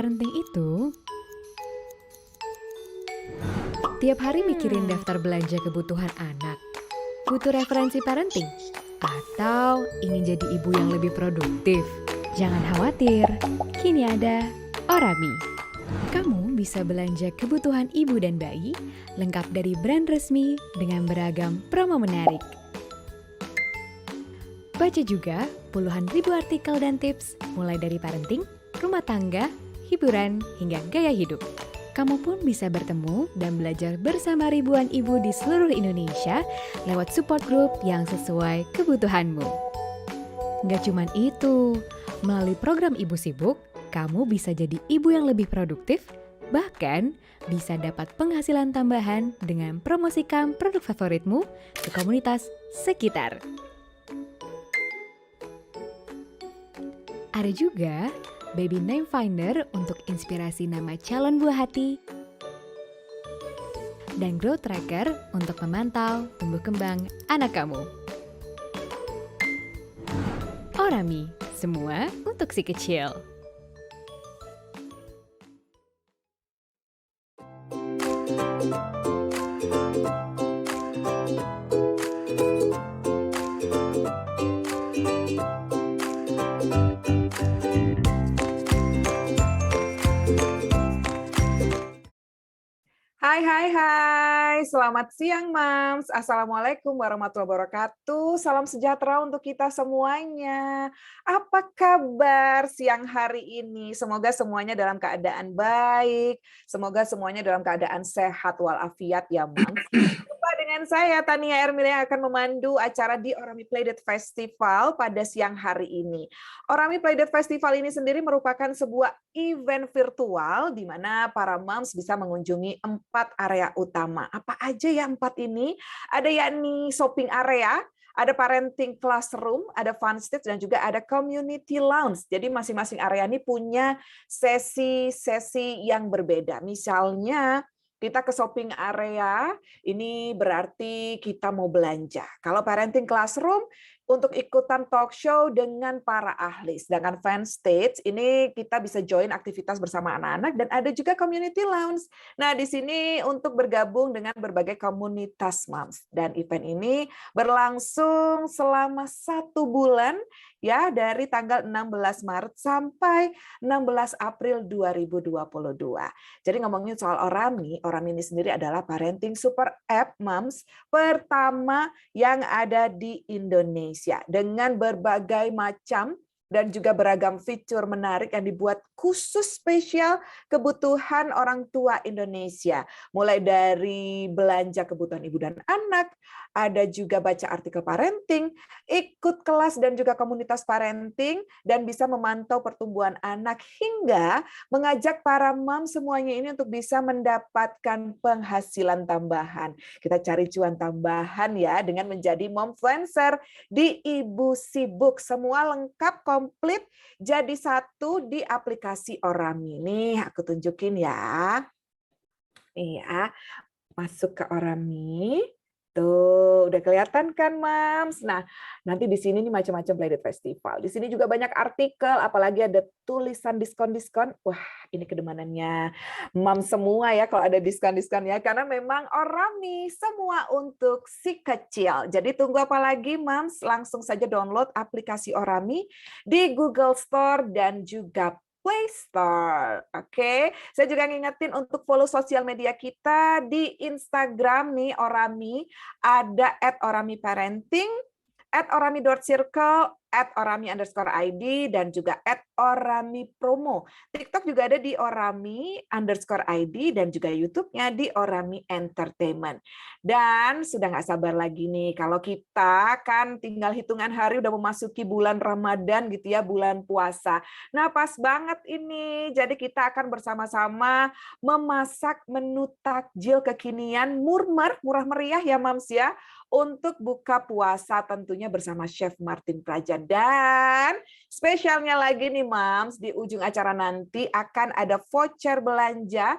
parenting itu, tiap hari mikirin daftar belanja kebutuhan anak. Butuh referensi parenting? Atau ingin jadi ibu yang lebih produktif? Jangan khawatir, kini ada Orami. Kamu bisa belanja kebutuhan ibu dan bayi, lengkap dari brand resmi dengan beragam promo menarik. Baca juga puluhan ribu artikel dan tips, mulai dari parenting, rumah tangga, hiburan, hingga gaya hidup. Kamu pun bisa bertemu dan belajar bersama ribuan ibu di seluruh Indonesia lewat support group yang sesuai kebutuhanmu. Nggak cuman itu, melalui program Ibu Sibuk, kamu bisa jadi ibu yang lebih produktif, bahkan bisa dapat penghasilan tambahan dengan promosikan produk favoritmu ke komunitas sekitar. Ada juga Baby Name Finder untuk inspirasi nama calon buah hati, dan Growth Tracker untuk memantau tumbuh kembang anak kamu. Orami, semua untuk si kecil. Hai, selamat siang Mams. Assalamualaikum warahmatullahi wabarakatuh. Salam sejahtera untuk kita semuanya. Apa kabar siang hari ini? Semoga semuanya dalam keadaan baik. Semoga semuanya dalam keadaan sehat walafiat ya Mams. Jumpa dengan saya Tania Ermila yang akan memandu acara di Orami Playdate Festival pada siang hari ini. Orami Playdate Festival ini sendiri merupakan sebuah event virtual di mana para moms bisa mengunjungi 4 area utama. Apa aja ya 4 ini? Ada yakni shopping area, ada parenting classroom, ada fun stage, dan juga ada community lounge. Jadi masing-masing area ini punya sesi-sesi yang berbeda. Misalnya kita ke shopping area, ini berarti kita mau belanja. Kalau parenting classroom, untuk ikutan talk show dengan para ahli. Sedangkan fan stage, ini kita bisa join aktivitas bersama anak-anak, dan ada juga community lounge. Nah, di sini untuk bergabung dengan berbagai komunitas moms. Dan event ini berlangsung selama 1 bulan, ya, dari tanggal 16 Maret sampai 16 April 2022. Jadi ngomongin soal Orami, Orami ini sendiri adalah parenting super app moms pertama yang ada di Indonesia dengan berbagai macam dan juga beragam fitur menarik yang dibuat khusus spesial kebutuhan orang tua Indonesia. Mulai dari belanja kebutuhan ibu dan anak, ada juga baca artikel parenting, ikut kelas dan juga komunitas parenting, dan bisa memantau pertumbuhan anak, hingga mengajak para mom semuanya ini untuk bisa mendapatkan penghasilan tambahan. Kita cari cuan tambahan ya dengan menjadi momfluencer di Ibu Sibuk. Semua lengkap, komplit, jadi satu di aplikasi Orami. Nih, aku tunjukin ya. Iya, masuk ke Orami. Tuh, udah kelihatan kan, Mams? Nah, nanti di sini nih macam-macam Playdate Festival. Di sini juga banyak artikel, apalagi ada tulisan diskon-diskon. Wah, ini kedemanannya Mams semua ya kalau ada diskon-diskon ya, karena memang Orami semua untuk si kecil. Jadi tunggu apa lagi, Mams? Langsung saja download aplikasi Orami di Google Store dan juga Play Store. Oke, saya juga ngingetin untuk follow sosial media kita di Instagram nih Orami, ada @oramiparenting, @orami.circle, @orami_id, dan juga @orami_promo. TikTok juga ada di orami_id, dan juga YouTube-nya di Orami Entertainment. Dan sudah nggak sabar lagi nih, kalau kita kan tinggal hitungan hari udah memasuki bulan Ramadan gitu ya, bulan puasa. Nah, pas banget ini. Jadi kita akan bersama-sama memasak menu takjil kekinian murah meriah ya Mams ya, untuk buka puasa tentunya bersama Chef Martin Praja. Dan spesialnya lagi nih Mams, di ujung acara nanti akan ada voucher belanja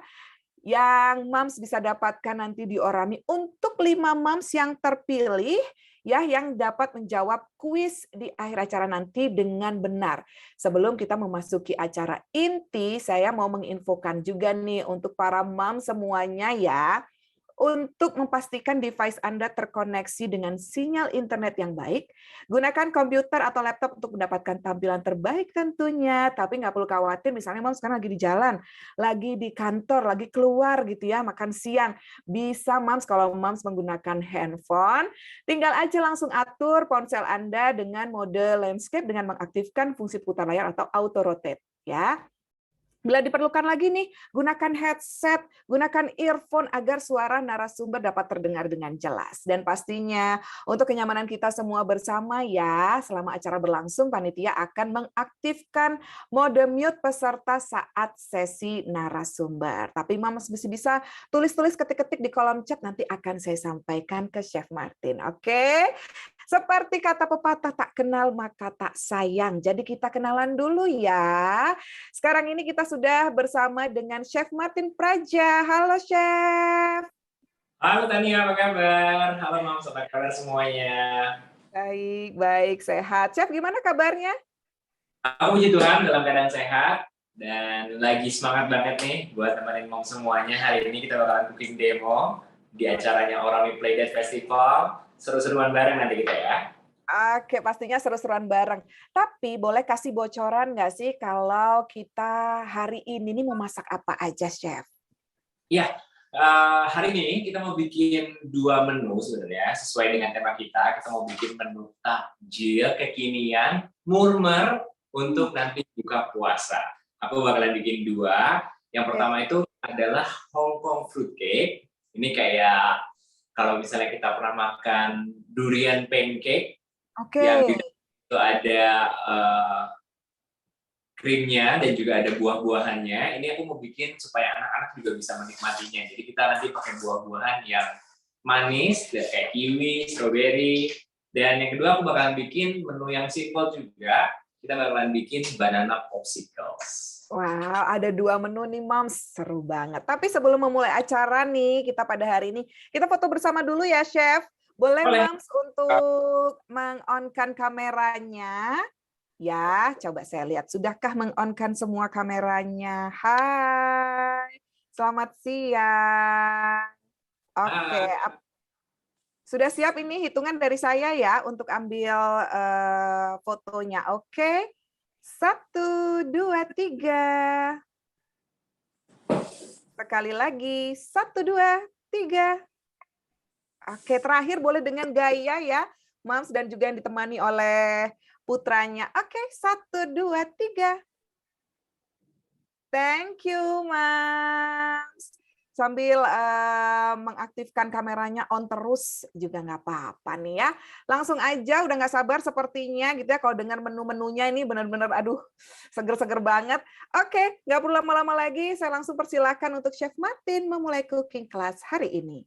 yang Mams bisa dapatkan nanti di Orami untuk 5 Mams yang terpilih ya yang dapat menjawab kuis di akhir acara nanti dengan benar. Sebelum kita memasuki acara inti, saya mau menginfokan juga nih untuk para mom semuanya ya. Untuk memastikan device Anda terkoneksi dengan sinyal internet yang baik, gunakan komputer atau laptop untuk mendapatkan tampilan terbaik tentunya. Tapi nggak perlu khawatir, misalnya Mams sekarang lagi di jalan, lagi di kantor, lagi keluar gitu ya, makan siang. Bisa Mams, kalau Mams menggunakan handphone, tinggal aja langsung atur ponsel Anda dengan mode landscape dengan mengaktifkan fungsi putar layar atau auto rotate. Ya, bila diperlukan lagi nih, gunakan headset, gunakan earphone agar suara narasumber dapat terdengar dengan jelas. Dan pastinya untuk kenyamanan kita semua bersama ya, selama acara berlangsung, panitia akan mengaktifkan mode mute peserta saat sesi narasumber. Tapi Mams bisa tulis-tulis ketik-ketik di kolom chat, nanti akan saya sampaikan ke Chef Martin. Oke? Seperti kata pepatah, tak kenal maka tak sayang. Jadi kita kenalan dulu ya. Sekarang ini kita sudah bersama dengan Chef Martin Praja. Halo Chef. Halo Tania, apa kabar? Halo Mams, apa kabar semuanya? Baik, baik, sehat. Chef, gimana kabarnya? Aku puji Tuhan dalam keadaan sehat dan lagi semangat banget nih buat temenin Mom semuanya. Hari ini kita bakalan cooking demo di acaranya Orami Playdate Festival. Seru-seruan bareng nanti kita ya. Oke, pastinya seru-seruan bareng. Tapi boleh kasih bocoran nggak sih kalau kita hari ini nih mau masak apa aja, Chef? Iya, hari ini kita mau bikin 2 menu sebenarnya sesuai dengan tema kita. Kita mau bikin menu takjil kekinian murmer untuk nanti buka puasa. Aku bakalan bikin 2. Yang pertama itu adalah Hong Kong fruit cake. Ini kayak kalau misalnya kita pernah makan durian pancake, yang di dalam itu ada krimnya dan juga ada buah-buahannya. Ini aku mau bikin supaya anak-anak juga bisa menikmatinya. Jadi kita nanti pakai buah-buahan yang manis, kayak kiwi, strawberry. Dan yang kedua aku bakalan bikin menu yang simple juga. Kita bakalan bikin banana popsicles. Wow, ada 2 menu nih, Moms. Seru banget. Tapi sebelum memulai acara nih, kita pada hari ini, kita foto bersama dulu ya, Chef. Boleh, Moms, untuk meng-on-kan kameranya? Ya, coba saya lihat. Sudahkah meng-on-kan semua kameranya? Hai, selamat siang. Oke, sudah siap ini hitungan dari saya ya untuk ambil fotonya. Oke. 1, 2, 3. Sekali lagi. 1, 2, 3. Oke, terakhir boleh dengan gaya ya, Mams, dan juga yang ditemani oleh putranya. Oke, 1, 2, 3. Thank you, Mams. Sambil mengaktifkan kameranya on terus juga nggak apa-apa nih ya. Langsung aja, udah nggak sabar sepertinya gitu ya. Kalau dengar menu-menunya ini benar-benar aduh seger-seger banget. Oke, nggak perlu lama-lama lagi. Saya langsung persilakan untuk Chef Martin memulai cooking class hari ini.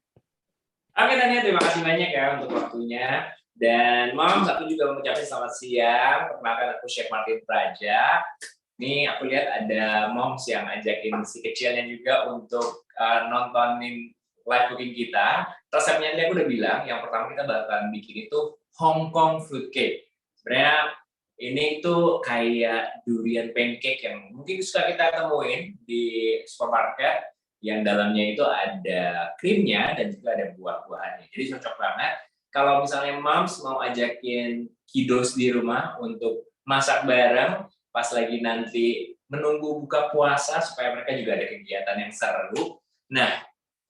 Oke Tania, terima kasih banyak ya untuk waktunya. Dan Mom, aku juga mengucapkan selamat siang. Perkenalkan aku Chef Martin Praja. Nih aku lihat ada moms yang ajakin si kecilnya juga untuk nontonin live cooking kita. Resepnya tadi aku udah bilang, yang pertama kita bakalan bikin itu Hong Kong fruit cake. Sebenarnya ini tuh kayak durian pancake yang mungkin suka kita temuin di supermarket, yang dalamnya itu ada krimnya dan juga ada buah-buahannya. Jadi cocok banget kalau misalnya moms mau ajakin kiddos di rumah untuk masak bareng pas lagi nanti menunggu buka puasa supaya mereka juga ada kegiatan yang seru. Nah,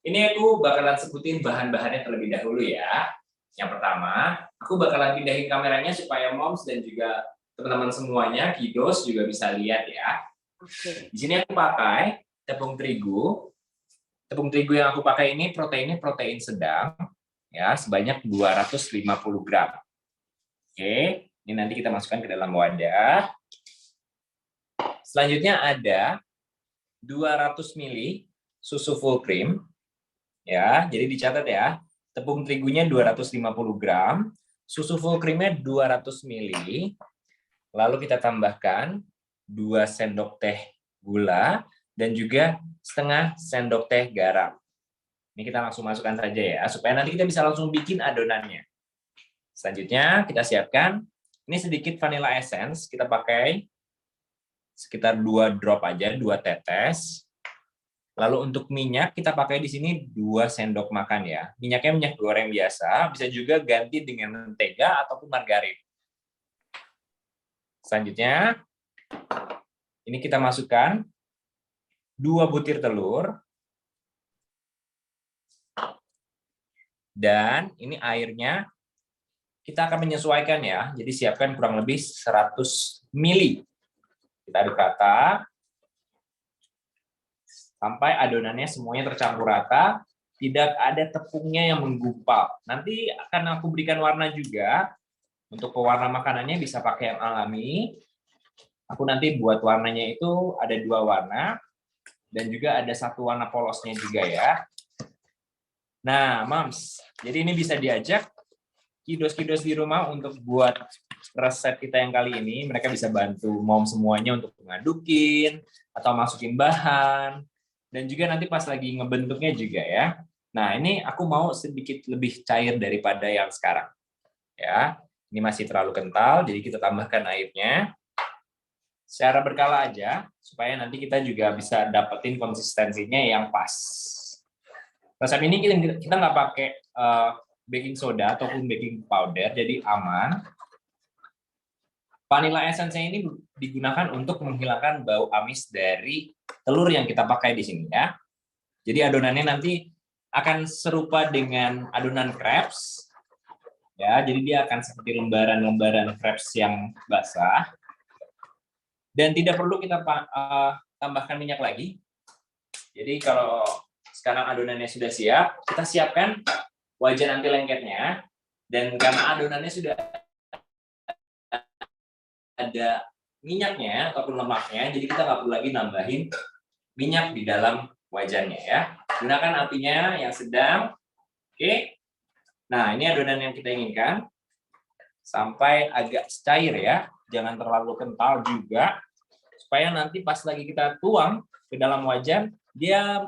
ini aku bakalan sebutin bahan-bahannya terlebih dahulu ya. Yang pertama, aku bakalan pindahin kameranya supaya moms dan juga teman-teman semuanya, kiddos juga bisa lihat ya. Di sini aku pakai tepung terigu. Tepung terigu yang aku pakai ini proteinnya protein sedang ya, sebanyak 250 gram. Oke, ini nanti kita masukkan ke dalam wadah. Selanjutnya ada 200 ml susu full cream. Ya, jadi dicatat ya. Tepung terigunya 250 gram, susu full creamnya 200 ml. Lalu kita tambahkan 2 sendok teh gula dan juga setengah sendok teh garam. Ini kita langsung masukkan saja ya, supaya nanti kita bisa langsung bikin adonannya. Selanjutnya kita siapkan, ini sedikit vanilla essence, kita pakai sekitar 2 drop aja, 2 tetes. Lalu untuk minyak kita pakai di sini 2 sendok makan ya. Minyaknya minyak goreng biasa, bisa juga ganti dengan mentega ataupun margarin. Selanjutnya, ini kita masukkan 2 butir telur. Dan ini airnya kita akan menyesuaikan ya. Jadi siapkan kurang lebih 100 ml. Kita aduk rata. Sampai adonannya semuanya tercampur rata, tidak ada tepungnya yang menggumpal. Nanti akan aku berikan warna juga. Untuk pewarna makanannya bisa pakai yang alami. Aku nanti buat warnanya itu ada 2 warna, dan juga ada 1 warna polosnya juga ya. Nah, Moms, jadi ini bisa diajak kiddos-kiddos di rumah untuk buat resep kita yang kali ini. Mereka bisa bantu Mom semuanya untuk ngadukin, atau masukin bahan, dan juga nanti pas lagi ngebentuknya juga ya. Nah, ini aku mau sedikit lebih cair daripada yang sekarang. Ya, ini masih terlalu kental, jadi kita tambahkan airnya. Secara berkala aja, supaya nanti kita juga bisa dapetin konsistensinya yang pas. Resep ini kita nggak pakai baking soda ataupun baking powder, jadi aman. Vanilla essence ini digunakan untuk menghilangkan bau amis dari telur yang kita pakai di sini ya. Jadi adonannya nanti akan serupa dengan adonan crepes. Ya, jadi dia akan seperti lembaran-lembaran crepes yang basah. Dan tidak perlu kita tambahkan minyak lagi. Jadi kalau sekarang adonannya sudah siap, kita siapkan wajan anti lengketnya. Dan karena adonannya sudah ada minyaknya ataupun lemaknya, jadi kita nggak perlu lagi nambahin minyak di dalam wajannya ya. Gunakan apinya yang sedang. Oke. Nah, ini adonan yang kita inginkan. Sampai agak cair ya, jangan terlalu kental juga. Supaya nanti pas lagi kita tuang ke dalam wajan, dia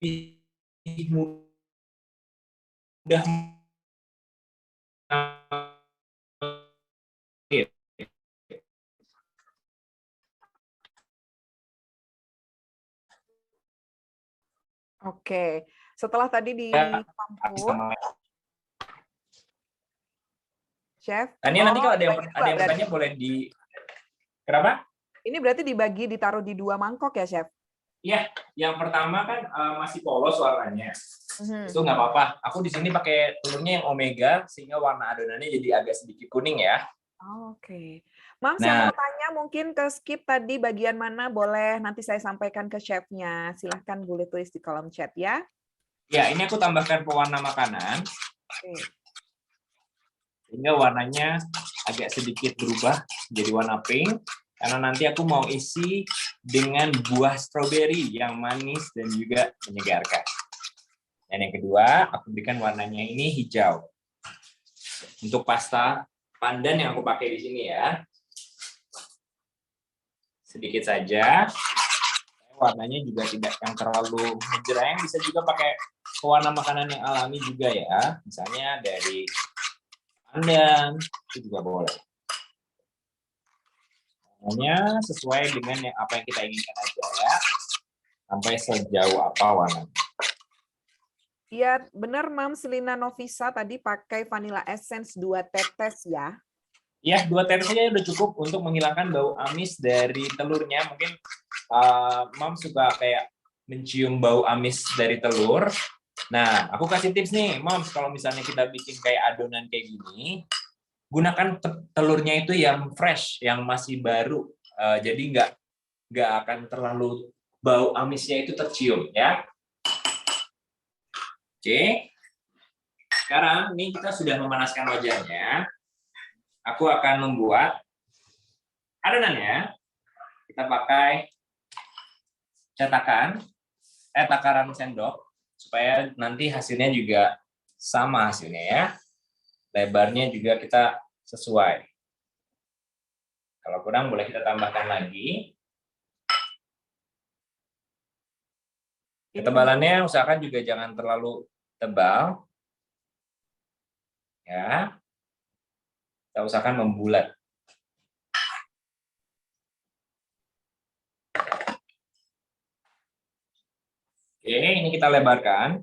lebih mudah. Oke, setelah tadi dicampur, Chef, Tania nanti kalau ada yang dibagi dua berarti. bertanya boleh di kenapa? Ini berarti dibagi ditaruh di 2 mangkok ya, Chef? Iya, yang pertama kan masih polos warnanya. Itu nggak apa-apa. Aku di sini pakai telurnya yang omega sehingga warna adonannya jadi agak sedikit kuning ya. Oke. Mams, yang mau tanya mungkin ke skip tadi bagian mana boleh nanti saya sampaikan ke chefnya. Silahkan boleh tulis di kolom chat ya. Ya, ini aku tambahkan pewarna makanan. Oke. Sehingga warnanya agak sedikit berubah jadi warna pink. Karena nanti aku mau isi dengan buah stroberi yang manis dan juga menyegarkan. Dan yang kedua, aku berikan warnanya ini hijau. Untuk pasta pandan yang aku pakai di sini ya. Sedikit saja. Warnanya juga tidak yang terlalu menjereng, bisa juga pakai pewarna makanan yang alami juga ya. Misalnya dari pandan, itu juga boleh. Warnanya sesuai dengan apa yang kita inginkan aja ya. Sampai sejauh apa warnanya. Iya, benar Mams, Lina Novisa tadi pakai vanilla essence 2 tetes ya. Iya, 2 tetes saja udah cukup untuk menghilangkan bau amis dari telurnya. Mungkin Mom suka kayak mencium bau amis dari telur. Nah, aku kasih tips nih, Mom, kalau misalnya kita bikin kayak adonan kayak gini, gunakan telurnya itu yang fresh, yang masih baru. Jadi nggak akan terlalu bau amisnya itu tercium ya. Oke. Sekarang ini kita sudah memanaskan wajannya. Aku akan membuat adonannya. Kita pakai takaran sendok supaya nanti hasilnya juga sama hasilnya ya. Lebarnya juga kita sesuai. Kalau kurang boleh kita tambahkan lagi. Ketebalannya usahakan juga jangan terlalu tebal. Ya, kita usahakan membulat. Oke, ini kita lebarkan.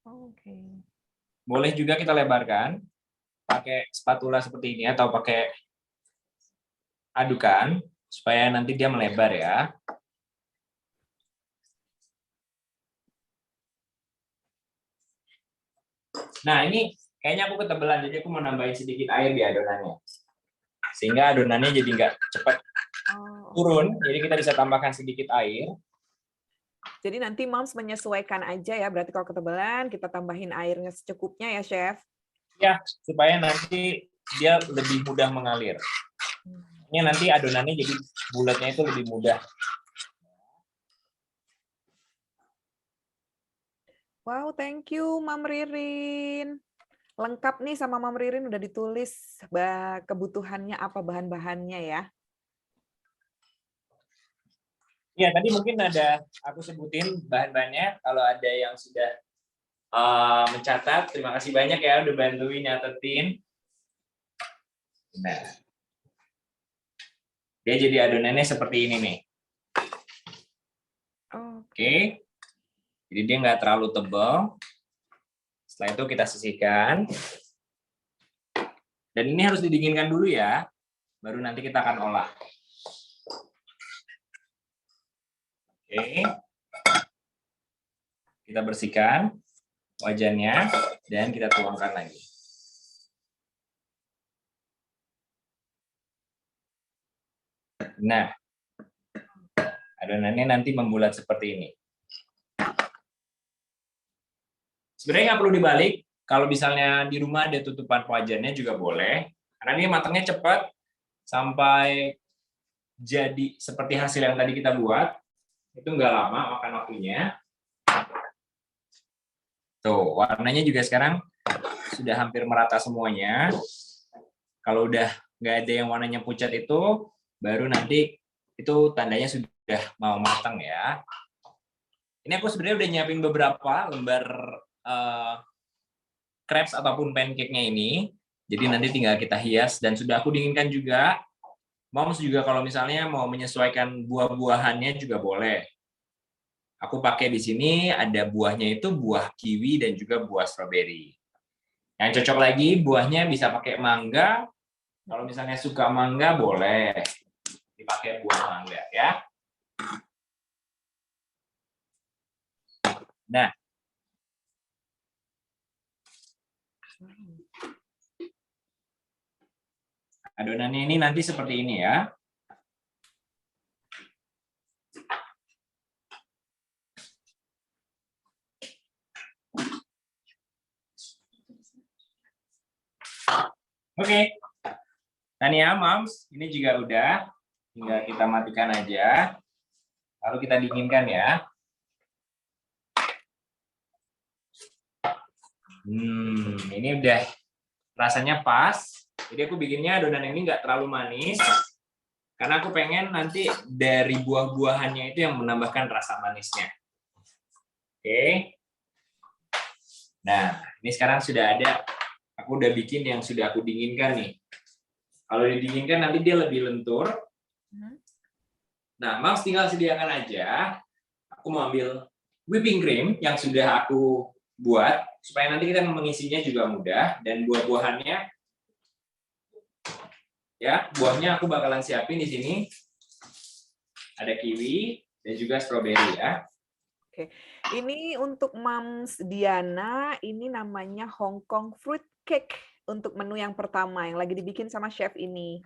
Oke. Boleh juga kita lebarkan pakai spatula seperti ini atau pakai adukan supaya nanti dia melebar ya. Nah, ini kayaknya aku ketebelan, jadi aku mau nambahin sedikit air di adonannya. Sehingga adonannya jadi nggak cepat turun, jadi kita bisa tambahkan sedikit air. Jadi nanti Moms menyesuaikan aja ya, berarti kalau ketebalan kita tambahin airnya secukupnya ya, Chef. Ya, supaya nanti dia lebih mudah mengalir. Ini nanti adonannya jadi bulatnya itu lebih mudah. Wow, thank you Mam Ririn. Lengkap nih sama Mam Ririn udah ditulis kebutuhannya apa bahan-bahannya ya. Ya, tadi mungkin ada aku sebutin bahan-bahannya. Kalau ada yang sudah mencatat, terima kasih banyak ya udah bantuin nyatetin. Nah, dia jadi adonannya seperti ini nih. Oke. Jadi dia nggak terlalu tebal. Setelah itu kita sisihkan. Dan ini harus didinginkan dulu ya, baru nanti kita akan olah. Oke. Kita bersihkan wajannya dan kita tuangkan lagi. Nah, adonannya nanti membulat seperti ini. Sebenarnya nggak perlu dibalik. Kalau misalnya di rumah ada tutupan wajannya juga boleh. Karena ini matangnya cepat sampai jadi seperti hasil yang tadi kita buat. Itu nggak lama makan waktunya. Tuh, warnanya juga sekarang sudah hampir merata semuanya. Kalau udah nggak ada yang warnanya pucat itu, baru nanti itu tandanya sudah mau matang ya. Ini aku sebenarnya udah nyiapin beberapa lembar crepes ataupun pancake-nya ini. Jadi nanti tinggal kita hias dan sudah aku dinginkan juga. Moms juga kalau misalnya mau menyesuaikan buah-buahannya juga boleh. Aku pakai di sini ada buahnya itu buah kiwi dan juga buah stroberi. Yang cocok lagi buahnya bisa pakai mangga. Kalau misalnya suka mangga boleh dipakai buah mangga ya. Nah, adonannya ini nanti seperti ini ya. Oke. Tania, Moms, ini juga udah. Tinggal kita matikan aja. Lalu kita dinginkan ya. Ini udah rasanya pas. Jadi aku bikinnya adonan ini nggak terlalu manis. Karena aku pengen nanti dari buah-buahannya itu yang menambahkan rasa manisnya. Oke. Nah, ini sekarang sudah ada. Aku udah bikin yang sudah aku dinginkan nih. Kalau didinginkan nanti dia lebih lentur. Nah, Moms tinggal sediakan aja. Aku mau ambil whipping cream yang sudah aku buat supaya nanti kita mengisinya juga mudah dan buah-buahannya ya, buahnya aku bakalan siapin di sini. Ada kiwi dan juga stroberi ya. Oke. Ini untuk Moms Diana, ini namanya Hong Kong fruit cake untuk menu yang pertama yang lagi dibikin sama chef ini.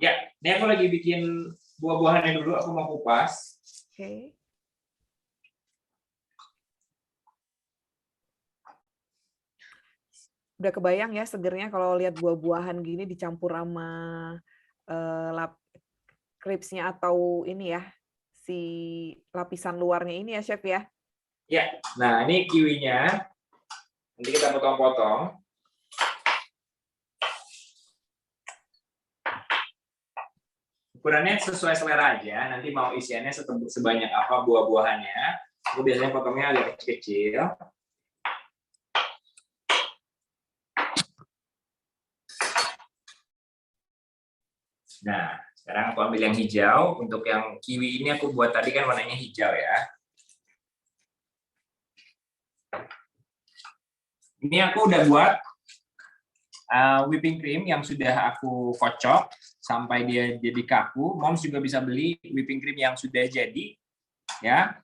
Ya, ini aku lagi bikin buah-buahannya dulu, aku mau kupas. Oke. Udah kebayang ya segernya kalau lihat buah-buahan gini dicampur sama crepes-nya atau ini ya, si lapisan luarnya ini ya, Chef ya? Ya, nah ini kiwinya. Nanti kita potong-potong. Ukurannya sesuai selera aja, nanti mau isiannya sebanyak apa buah-buahannya. Aku biasanya potongnya agak kecil-kecil. Nah, sekarang aku ambil yang hijau. Untuk yang kiwi ini aku buat tadi kan warnanya hijau ya. Ini aku udah buat whipping cream yang sudah aku kocok sampai dia jadi kaku. Moms juga bisa beli whipping cream yang sudah jadi, ya.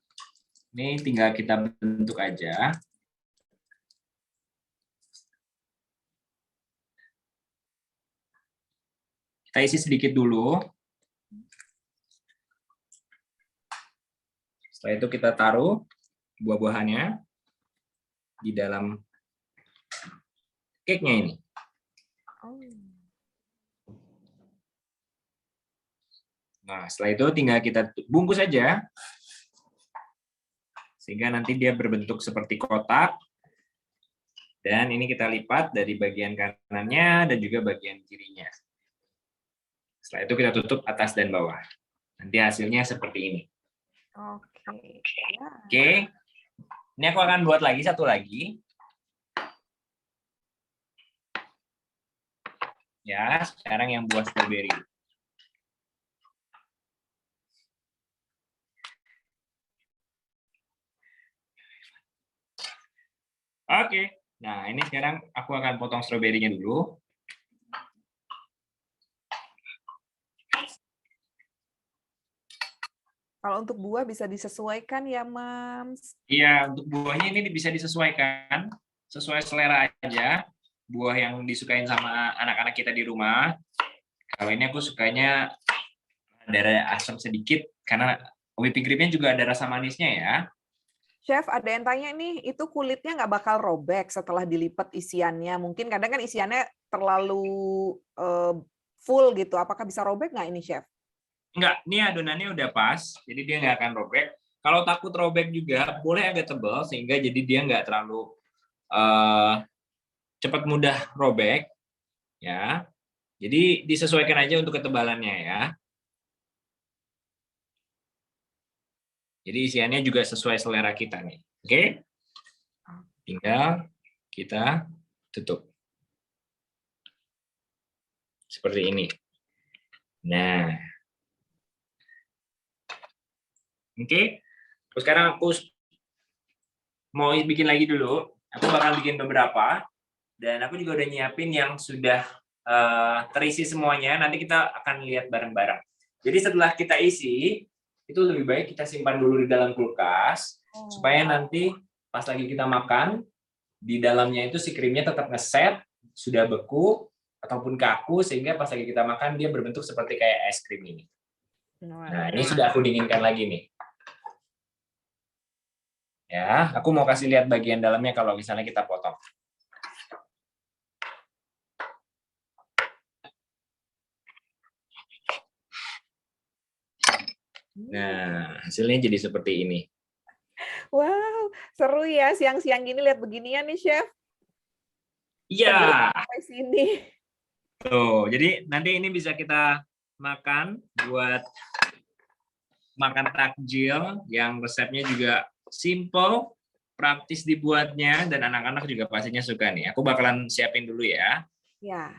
Ini tinggal kita bentuk aja. Kita isi sedikit dulu. Setelah itu kita taruh buah-buahannya di dalam cake-nya ini. Nah, setelah itu tinggal kita bungkus saja. Sehingga nanti dia berbentuk seperti kotak. Dan ini kita lipat dari bagian kanannya dan juga bagian kirinya. Setelah itu kita tutup atas dan bawah. Nanti hasilnya seperti ini. Oke. Oke. Ini aku akan buat lagi satu lagi. Ya, sekarang yang buah strawberry. Oke. Nah, ini sekarang aku akan potong stroberinya dulu. Kalau untuk buah bisa disesuaikan ya, Mams. Iya, untuk buahnya ini bisa disesuaikan. Sesuai selera aja. Buah yang disukain sama anak-anak kita di rumah. Kalau ini aku sukanya ada asam sedikit, karena whipping cream-nya juga ada rasa manisnya ya. Chef, ada yang tanya nih, itu kulitnya nggak bakal robek setelah dilipat isiannya? Mungkin kadang kan isiannya terlalu full gitu. Apakah bisa robek nggak ini, Chef? Enggak, ini adonannya udah pas, jadi dia nggak akan robek. Kalau takut robek juga, boleh agak tebal, sehingga jadi dia nggak terlalu cepat mudah robek. Ya, jadi disesuaikan aja untuk ketebalannya ya. Jadi isiannya juga sesuai selera kita nih. Oke? Tinggal kita tutup. Seperti ini. Nah. Oke. Terus sekarang aku mau bikin lagi dulu. Aku bakal bikin beberapa. Dan aku juga udah nyiapin yang sudah terisi semuanya. Nanti kita akan lihat bareng-bareng. Jadi setelah kita isi, itu lebih baik kita simpan dulu di dalam kulkas, supaya nanti pas lagi kita makan, di dalamnya itu si krimnya tetap ngeset, sudah beku, ataupun kaku, sehingga pas lagi kita makan, dia berbentuk seperti kayak es krim ini. Nah, ini sudah aku dinginkan lagi nih. Ya, aku mau kasih lihat bagian dalamnya kalau misalnya kita potong. Nah, hasilnya jadi seperti ini. Wow, seru ya siang-siang gini lihat beginian nih, Chef. Iya. Sampai sini. Tuh, jadi nanti ini bisa kita makan buat makan takjil yang resepnya juga simple, praktis dibuatnya, dan anak-anak juga pastinya suka nih. Aku bakalan siapin dulu ya. Ya.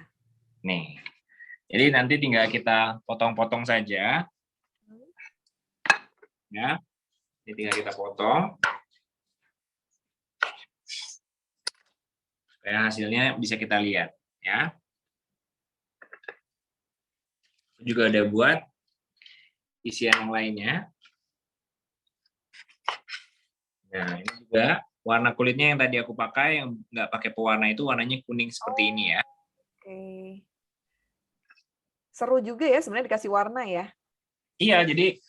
Nih, jadi nanti tinggal kita potong-potong saja. Ya, ini tinggal kita potong. Supaya hasilnya bisa kita lihat. Ya. Juga ada buat isian yang lainnya. Nah, ini juga warna kulitnya yang tadi aku pakai, yang nggak pakai pewarna itu warnanya kuning seperti ini ya. Oke. Seru juga ya sebenarnya dikasih warna ya. Iya, jadi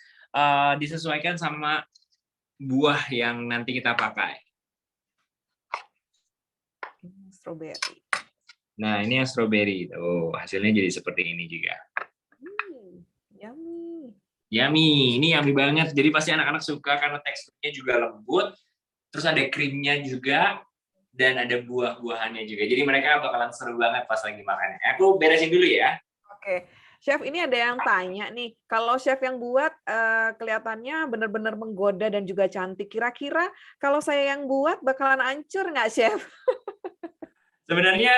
disesuaikan sama buah yang nanti kita pakai. Strawberry. Nah, ini yang strawberry. Oh, hasilnya jadi seperti ini juga. Yummy. Yummy, ini yummy banget. Jadi pasti anak-anak suka karena teksturnya juga lembut. Terus ada krimnya juga. Dan ada buah-buahannya juga. Jadi mereka bakalan seru banget pas lagi makannya. Aku beresin dulu ya. Oke. Chef, ini ada yang tanya nih, kalau chef yang buat kelihatannya benar-benar menggoda dan juga cantik. Kira-kira kalau saya yang buat bakalan hancur nggak, Chef? Sebenarnya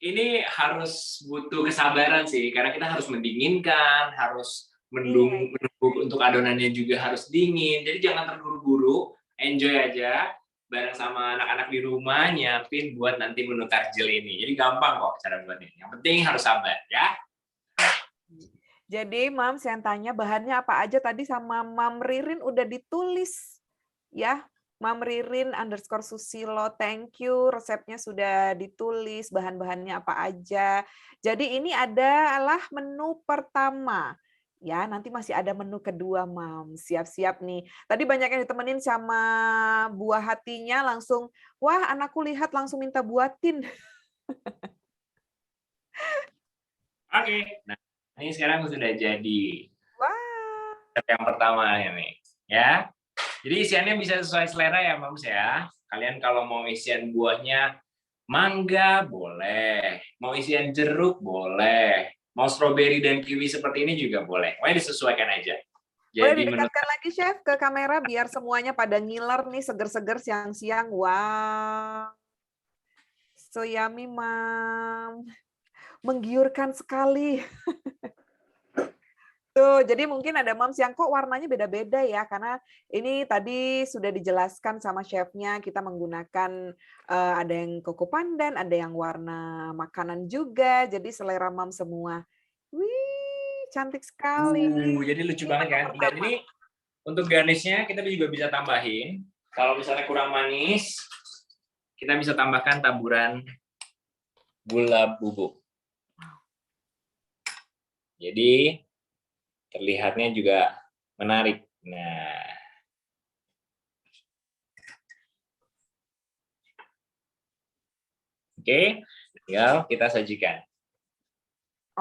ini harus butuh kesabaran sih, karena kita harus mendinginkan, harus Iya. menunggu untuk adonannya juga harus dingin. Jadi jangan terburu-buru, enjoy aja bareng sama anak-anak di rumah nyiapin buat nanti menu takjil ini. Jadi gampang kok cara buatnya. Yang penting harus sabar ya. Jadi Mams yang tanya bahannya apa aja tadi sama Mam Ririn udah ditulis ya. Mam Ririn _Susilo, thank you. Resepnya sudah ditulis, bahan-bahannya apa aja. Jadi ini adalah menu pertama. Ya, nanti masih ada menu kedua, Mam. Siap-siap nih. Tadi banyak yang ditemenin sama buah hatinya langsung, wah anakku lihat langsung minta buatin. Oke. Nah, ini sekarang sudah jadi Wah. step yang pertama ini, ya. Jadi isiannya bisa sesuai selera ya, Moms ya. Kalian kalau mau isian buahnya mangga boleh, mau isian jeruk boleh, mau stroberi dan kiwi seperti ini juga boleh. Pokoknya disesuaikan aja. Boleh Jadi menurut didekatkan lagi, Chef, ke kamera biar semuanya pada ngiler nih, seger-seger siang-siang. Wow. So yummy, Mam. Menggiurkan sekali. Tuh, jadi mungkin ada moms yang kok warnanya beda-beda ya, karena ini tadi sudah dijelaskan sama chefnya, kita menggunakan ada yang koko pandan, ada yang warna makanan juga, jadi selera mom semua. Wih, cantik sekali. jadi lucu Ini banget menu kan. Dan pertama. ini untuk garnishnya kita juga bisa tambahin. Kalau misalnya kurang manis, kita bisa tambahkan taburan gula bubuk. Jadi terlihatnya juga menarik. Nah, oke, tinggal kita sajikan.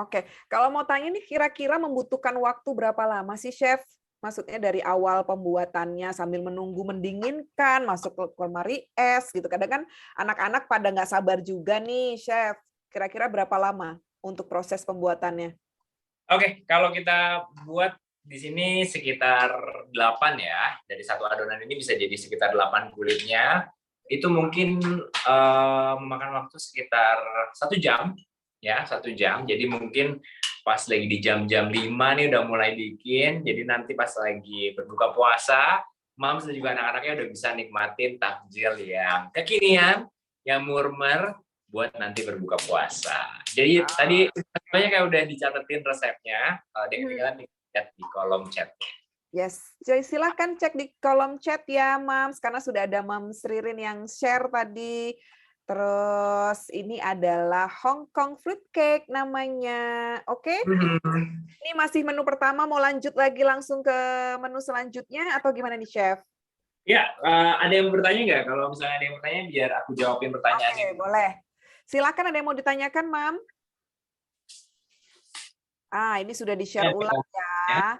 Oke, kalau mau tanya nih kira-kira membutuhkan waktu berapa lama sih, Chef? Maksudnya dari awal pembuatannya sambil menunggu mendinginkan, masuk ke lemari es gitu. Kadang kan anak-anak pada nggak sabar juga nih, Chef. Kira-kira berapa lama untuk proses pembuatannya? Oke, kalau kita buat di sini sekitar 8 ya. Dari satu adonan ini bisa jadi sekitar 8 kulitnya. Itu mungkin memakan waktu sekitar 1 jam ya, 1 jam. Jadi mungkin pas lagi di jam-jam 5 nih udah mulai bikin. Jadi nanti pas lagi berbuka puasa, Mams dan juga anak-anaknya udah bisa nikmatin takjil yang kekinian, yang murmer buat nanti berbuka puasa. Jadi tadi banyak yang udah dicatetin resepnya. Kalau ada yang ketinggalan lihat di kolom chat. Yes, jadi silahkan cek di kolom chat ya, Mams, karena sudah ada Mams Ririn yang share tadi. Terus ini adalah Hong Kong fruit cake namanya. Oke, ini masih menu pertama, mau lanjut lagi langsung ke menu selanjutnya atau gimana nih, Chef? Ya, ada yang bertanya nggak? Kalau misalnya ada yang bertanya, biar aku jawabin pertanyaannya. Oke, boleh. Silakan, ada yang mau ditanyakan, Mam? Ini sudah di-share ulang ya.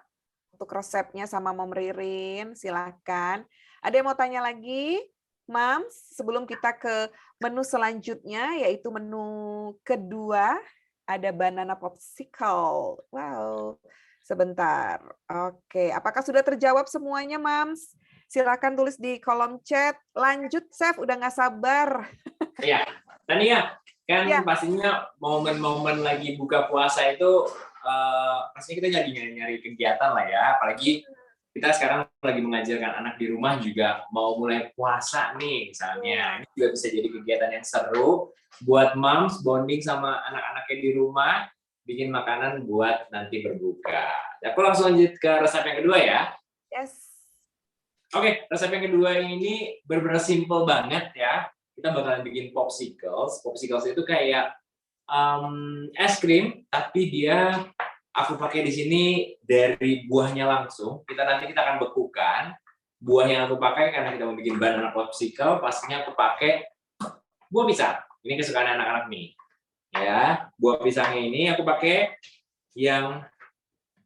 Untuk resepnya sama Mom Ririn, silakan. Ada yang mau tanya lagi? Mam, sebelum kita ke menu selanjutnya, yaitu menu kedua, ada banana popsicle. Wow, sebentar. Oke, apakah sudah terjawab semuanya, Mams? Silakan tulis di kolom chat. Lanjut, Chef, udah nggak sabar. Iya, Tania, kan Ya. pastinya momen-momen lagi buka puasa itu pastinya kita jadi nyari kegiatan lah ya. Apalagi kita sekarang lagi mengajarkan anak di rumah juga mau mulai puasa nih misalnya. Ini juga bisa jadi kegiatan yang seru buat moms bonding sama anak-anaknya di rumah, bikin makanan buat nanti berbuka. Aku langsung lanjut ke resep yang kedua ya. Yes. Oke, resep yang kedua ini benar-benar simple banget ya. Kita bakalan bikin popsicles. Popsicles itu kayak es krim, tapi dia aku pakai di sini dari buahnya langsung. Kita akan bekukan. Buah yang aku pakai karena kita mau bikin banana popsicle, pastinya aku pakai buah pisang. Ini kesukaan anak-anak nih. Ya, buah pisangnya ini aku pakai yang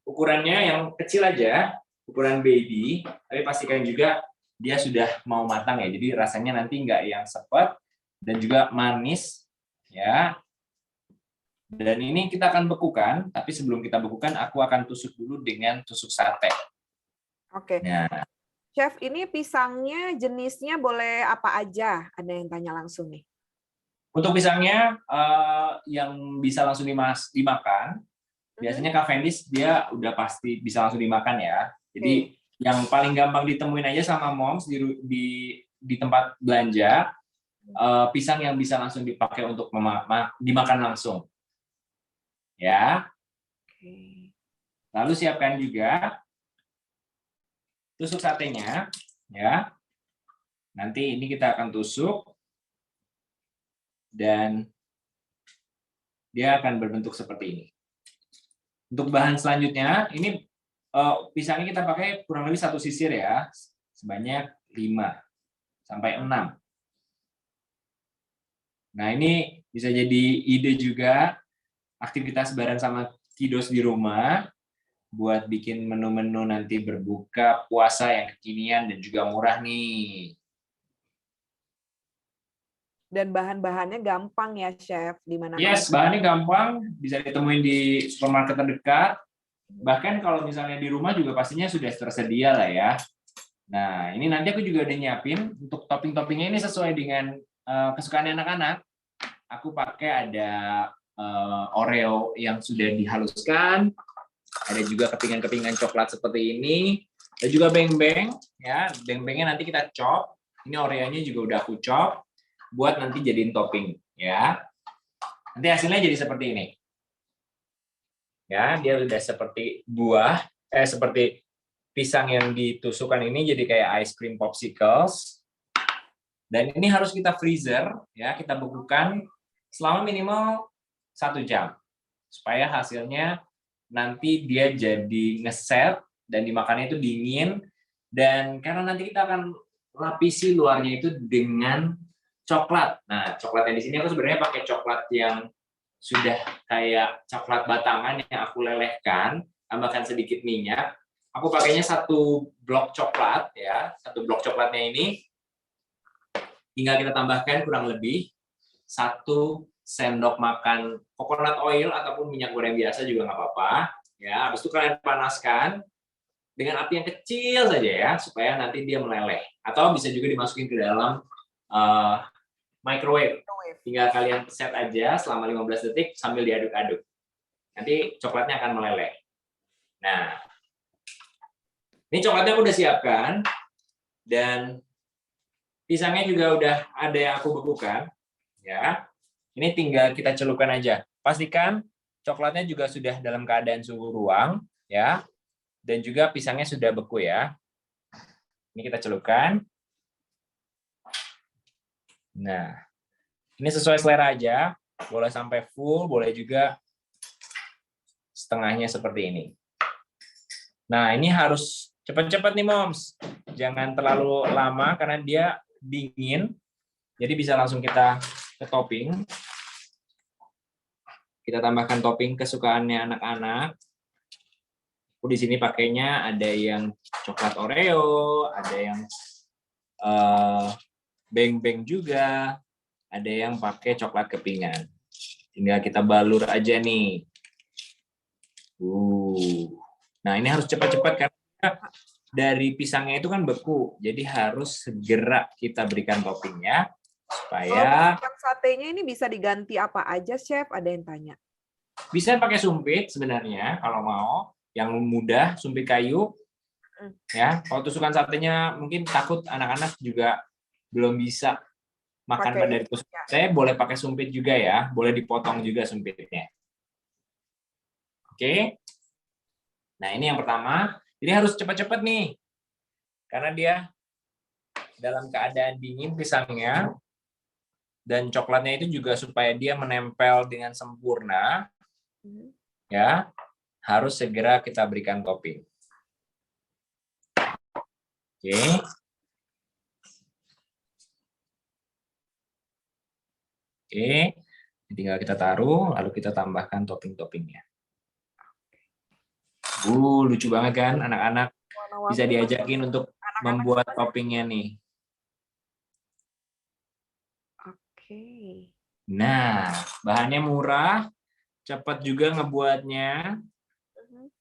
ukurannya yang kecil aja, ukuran baby, tapi pastikan juga dia sudah mau matang ya. Jadi rasanya nanti nggak yang sepet dan juga manis ya. Dan ini kita akan bekukan, tapi sebelum kita bekukan aku akan tusuk dulu dengan tusuk sate. Oke. Nah, Chef, ini pisangnya jenisnya boleh apa aja? Ada yang tanya langsung nih. Untuk pisangnya yang bisa langsung dimakan, biasanya Kak Fendis dia udah pasti bisa langsung dimakan ya. Jadi yang paling gampang ditemuin aja sama moms di tempat belanja, pisang yang bisa langsung dipakai untuk dimakan langsung. Ya. Lalu siapkan juga tusuk satenya, ya. Nanti ini kita akan tusuk dan dia akan berbentuk seperti ini. Untuk bahan selanjutnya, ini pisangnya kita pakai kurang lebih 1 sisir ya, sebanyak 5 sampai 6. Nah, ini bisa jadi ide juga aktivitas bareng sama kiddos di rumah buat bikin menu-menu nanti berbuka puasa yang kekinian dan juga murah nih. Dan bahan-bahannya gampang ya, Chef, di mana-mana. Yes, bahannya gampang, bisa ditemuin di supermarket terdekat. Bahkan kalau misalnya di rumah juga pastinya sudah tersedia lah ya. Nah, ini nanti aku juga udah nyiapin untuk topping-toppingnya ini sesuai dengan kesukaan anak-anak. Aku pakai ada Oreo yang sudah dihaluskan, ada juga kepingan-kepingan coklat seperti ini, ada juga beng-beng ya. Beng-bengnya nanti kita chop. Ini Oreo-nya juga udah aku chop buat nanti jadiin topping ya. Nanti hasilnya jadi seperti ini. Ya, dia udah seperti seperti pisang yang ditusukkan ini jadi kayak ice cream popsicles. Dan ini harus kita freezer ya, kita bekukan selama minimal 1 jam supaya hasilnya nanti dia jadi ngeset dan dimakannya itu dingin. Dan karena nanti kita akan lapisi luarnya itu dengan coklat. Nah, coklatnya di sini aku sebenarnya pakai coklat yang sudah kayak coklat batangan yang aku lelehkan, tambahkan sedikit minyak. Aku pakainya 1 blok coklat ya, 1 blok coklatnya ini tinggal kita tambahkan kurang lebih 1 sendok makan coconut oil ataupun minyak goreng biasa juga nggak apa-apa. Ya, habis itu kalian panaskan dengan api yang kecil saja ya, supaya nanti dia meleleh. Atau bisa juga dimasukin ke dalam microwave. Tinggal kalian set aja selama 15 detik sambil diaduk-aduk. Nanti coklatnya akan meleleh. Nah, ini coklatnya aku udah siapkan dan pisangnya juga udah ada yang aku bekukan. Ya, ini tinggal kita celupkan aja. Pastikan coklatnya juga sudah dalam keadaan suhu ruang, ya, dan juga pisangnya sudah beku ya. Ini kita celupkan. Nah, ini sesuai selera aja, boleh sampai full, boleh juga setengahnya seperti ini. Nah, ini harus cepat-cepat nih, Moms. Jangan terlalu lama karena dia dingin. Jadi bisa langsung kita ke topping. Kita tambahkan topping kesukaannya anak-anak. Aku di sini pakainya ada yang coklat Oreo, ada yang beng-beng juga, ada yang pakai coklat kepingan. Tinggal kita balur aja nih. Nah, ini harus cepat-cepat karena dari pisangnya itu kan beku, jadi harus segera kita berikan toppingnya supaya. Yang satenya ini bisa diganti apa aja, Chef? Ada yang tanya. Bisa pakai sumpit sebenarnya kalau mau, yang mudah sumpit kayu. Ya, kalau tusukan satenya mungkin takut anak-anak juga belum bisa makan dari tusukan sate, boleh pakai sumpit juga ya, boleh dipotong juga sumpitnya. Oke. Nah, ini yang pertama. Jadi harus cepat-cepat nih. Karena dia dalam keadaan dingin pisangnya dan coklatnya itu juga supaya dia menempel dengan sempurna. Ya, harus segera kita berikan topping. Oke. Oke, tinggal kita taruh, lalu kita tambahkan topping-toppingnya. Lucu banget kan, anak-anak bisa diajakin untuk membuat toppingnya nih. Oke. Nah, bahannya murah, cepat juga ngebuatnya,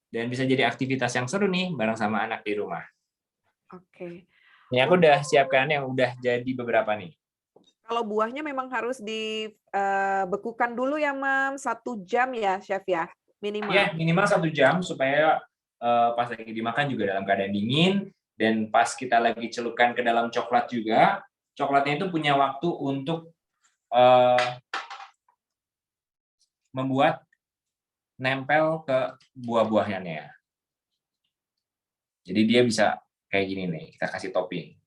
dan bisa jadi aktivitas yang seru nih bareng sama anak di rumah. Oke. Ini aku udah siapkan yang udah jadi beberapa nih. Kalau buahnya memang harus dibekukan dulu ya, Mam, 1 jam ya, Chef ya, minimal. Ya, minimal 1 jam supaya pas lagi dimakan juga dalam keadaan dingin, dan pas kita lagi celupkan ke dalam coklat juga, coklatnya itu punya waktu untuk membuat nempel ke buah-buahannya. Jadi dia bisa kayak gini nih, kita kasih topping.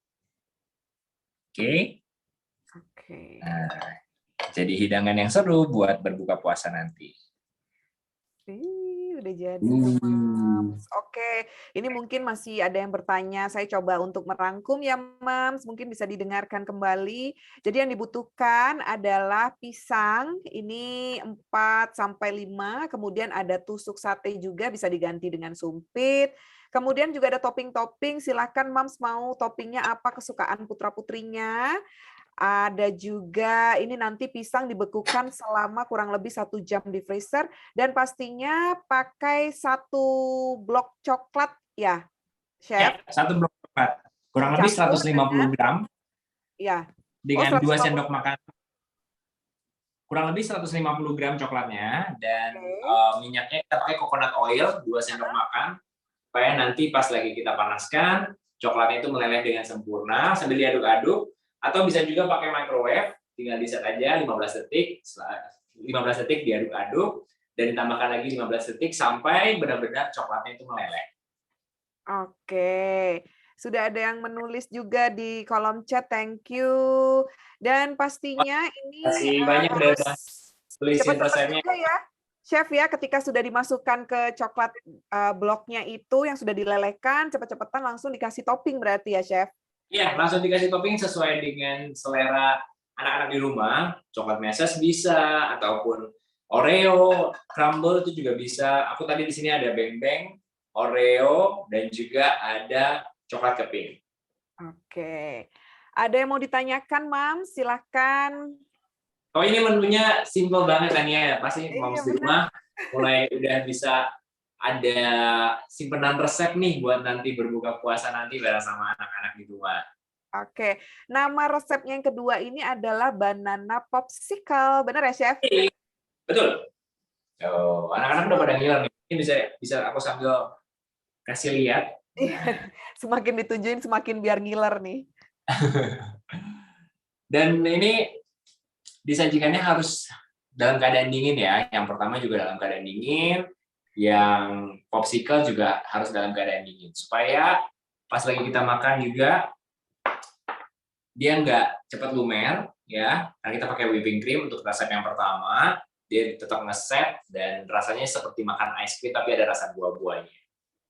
Oke. Oke. Nah, jadi hidangan yang seru buat berbuka puasa nanti. Udah jadi tuh, Mams. Oke, ini mungkin masih ada yang bertanya. Saya coba untuk merangkum ya, Mams. Mungkin bisa didengarkan kembali. Jadi yang dibutuhkan adalah pisang, ini 4 sampai 5, kemudian ada tusuk sate juga bisa diganti dengan sumpit. Kemudian juga ada topping-topping, silakan Mams mau toppingnya apa kesukaan putra-putrinya. Ada juga ini nanti pisang dibekukan selama kurang lebih 1 jam di freezer dan pastinya pakai 1 blok coklat ya, Ya, Chef? 1 blok coklat. Kurang lebih Dicampur 150 gram ya. dengan 2 150 sendok makan. Kurang lebih 150 gram coklatnya, dan minyaknya kita pakai coconut oil 2 sendok makan supaya nanti pas lagi kita panaskan, coklatnya itu meleleh dengan sempurna sambil diaduk-aduk, atau bisa juga pakai microwave, tinggal di-set aja 15 detik, 15 detik diaduk-aduk, dan ditambahkan lagi 15 detik sampai benar-benar coklatnya itu meleleh. Oke. Sudah ada yang menulis juga di kolom chat, thank you. Dan pastinya ini Masih banyak harus udah tulisin cepat-cepat resepnya. juga ya, Chef ya, ketika sudah dimasukkan ke coklat bloknya itu yang sudah dilelehkan, cepat-cepatan langsung dikasih topping berarti ya, Chef? Iya, langsung dikasih topping sesuai dengan selera anak-anak di rumah. Coklat meses bisa, ataupun Oreo, crumble itu juga bisa. Aku tadi di sini ada beng-beng, Oreo, dan juga ada coklat keping. Oke. Ada yang mau ditanyakan, Mam? Silahkan. Oh, ini menunya simple banget kan ya. Pasti Iya, moms di benar. rumah mulai udah bisa ada simpenan resep nih buat nanti berbuka puasa nanti bareng sama anak-anak di rumah. Oke. Nama resepnya yang kedua ini adalah banana popsicle. Benar ya, Chef? Betul. Oh, anak-anak udah pada ngiler nih. Ini bisa aku sambil kasih lihat. Semakin ditunjukin semakin biar ngiler nih. Dan ini disajikannya harus dalam keadaan dingin ya. Yang pertama juga dalam keadaan dingin, yang popsicle juga harus dalam keadaan dingin. Supaya pas lagi kita makan juga, dia nggak cepat lumer, ya. Karena kita pakai whipping cream untuk resep yang pertama, dia tetap ngeset dan rasanya seperti makan ice cream tapi ada rasa buah-buahnya.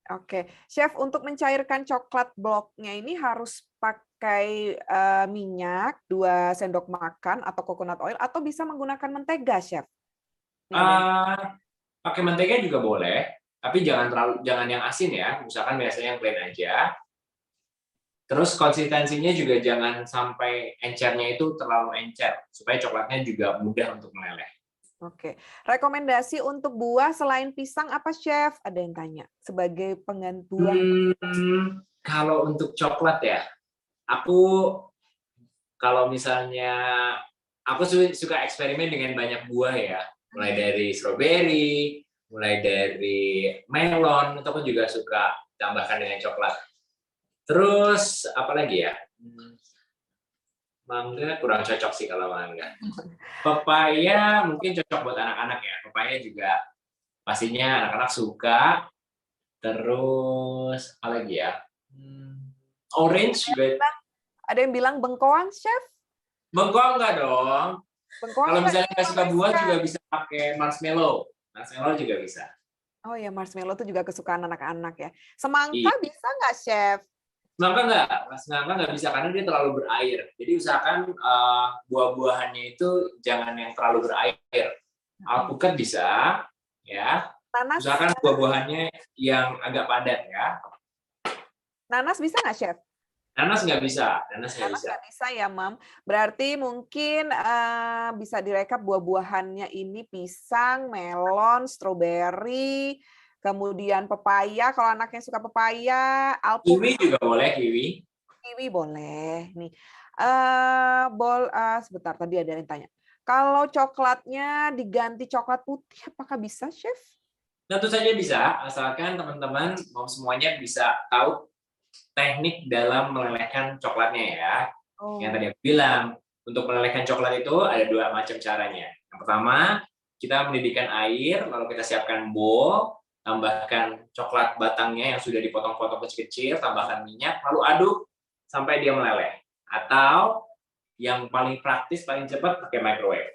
Oke, Chef, untuk mencairkan coklat bloknya ini harus pakai minyak 2 sendok makan atau coconut oil atau bisa menggunakan mentega, Chef? Pakai mentega juga boleh, tapi jangan yang asin ya. Misalkan biasanya yang plain aja. Terus konsistensinya juga jangan sampai encernya itu terlalu encer, supaya coklatnya juga mudah untuk meleleh. Oke. Rekomendasi untuk buah selain pisang apa, Chef? Ada yang tanya. Sebagai pengganti buah. Kalau untuk coklat ya, aku kalau misalnya aku suka eksperimen dengan banyak buah ya, mulai dari strawberry, mulai dari melon, itu aku juga suka tambahkan dengan coklat. Terus apa lagi ya? Mangga kurang cocok sih kalau mangga. Pepaya mungkin cocok buat anak-anak ya. Pepaya juga pastinya anak-anak suka. Terus apa lagi ya? Orange juga. Ada yang bilang bengkoang, Chef? Bengkoang enggak dong. Bengkoang kalau misalnya nggak suka buah juga bisa pakai marshmallow. Marshmallow juga bisa. Oh ya, marshmallow itu juga kesukaan anak-anak ya. Semangka Iya. bisa nggak, Chef? Semangka nggak bisa karena dia terlalu berair. Jadi usahakan buah-buahannya itu jangan yang terlalu berair. Alpukat bisa, ya. Nanas, usahakan buah-buahannya yang agak padat ya. Nanas bisa nggak, Chef? Nanas nggak bisa. Nanas nggak bisa ya, Mam. Berarti mungkin bisa direkap buah-buahannya ini pisang, melon, stroberi, kemudian pepaya. Kalau anaknya suka pepaya, alpukat. Kiwi juga boleh, kiwi. Kiwi boleh. Nih, Sebentar, tadi ada yang tanya. Kalau coklatnya diganti coklat putih, apakah bisa, Chef? Tentu saja bisa, asalkan teman-teman mau semuanya bisa tahu teknik dalam melelehkan coklatnya ya. Yang tadi Oh. aku bilang, untuk melelehkan coklat itu ada 2 macam caranya. Yang pertama, kita mendidihkan air, lalu kita siapkan bowl, tambahkan coklat batangnya yang sudah dipotong-potong kecil-kecil, tambahkan minyak, lalu aduk sampai dia meleleh. Atau yang paling praktis, paling cepat pakai microwave.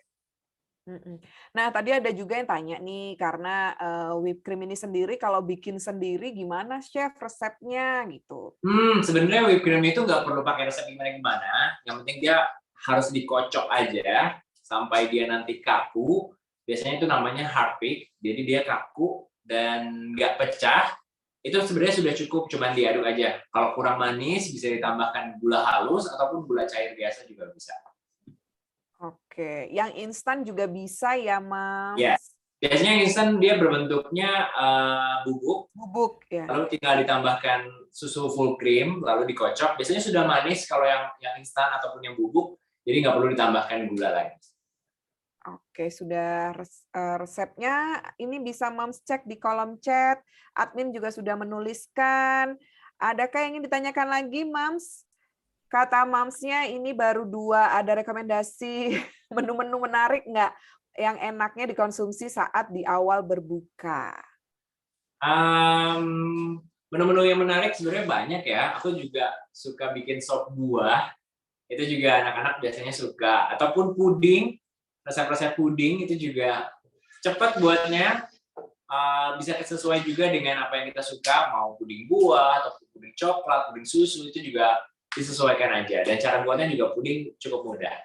Mhm. Nah, tadi ada juga yang tanya nih, karena, whipped cream ini sendiri kalau bikin sendiri gimana Chef resepnya gitu? Sebenarnya whipped cream itu nggak perlu pakai resep gimana-gimana, yang penting dia harus dikocok aja sampai dia nanti kaku. Biasanya itu namanya hard bake, jadi dia kaku dan nggak pecah. Itu sebenarnya sudah cukup, cuman diaduk aja. Kalau kurang manis bisa ditambahkan gula halus ataupun gula cair biasa juga bisa. Oke, yang instan juga bisa ya, Ya, Mams? biasanya instan dia berbentuknya bubuk, Bubuk ya? lalu tinggal ditambahkan susu full cream, lalu dikocok. Biasanya sudah manis kalau yang instan ataupun yang bubuk, jadi nggak perlu ditambahkan gula lagi. Oke, sudah resepnya ini bisa Mams cek di kolom chat. Admin juga sudah menuliskan. Adakah yang ingin ditanyakan lagi, Mams? Kata Mamsnya ini baru 2, ada rekomendasi menu-menu menarik nggak yang enaknya dikonsumsi saat di awal berbuka? Menu-menu yang menarik sebenarnya banyak ya. Aku juga suka bikin sop buah. Itu juga anak-anak biasanya suka. Ataupun puding, resep-resep puding itu juga cepat buatnya. Bisa sesuai juga dengan apa yang kita suka, mau puding buah atau puding coklat, puding susu, itu juga disesuaikan aja. Dan cara buatnya juga puding cukup mudah.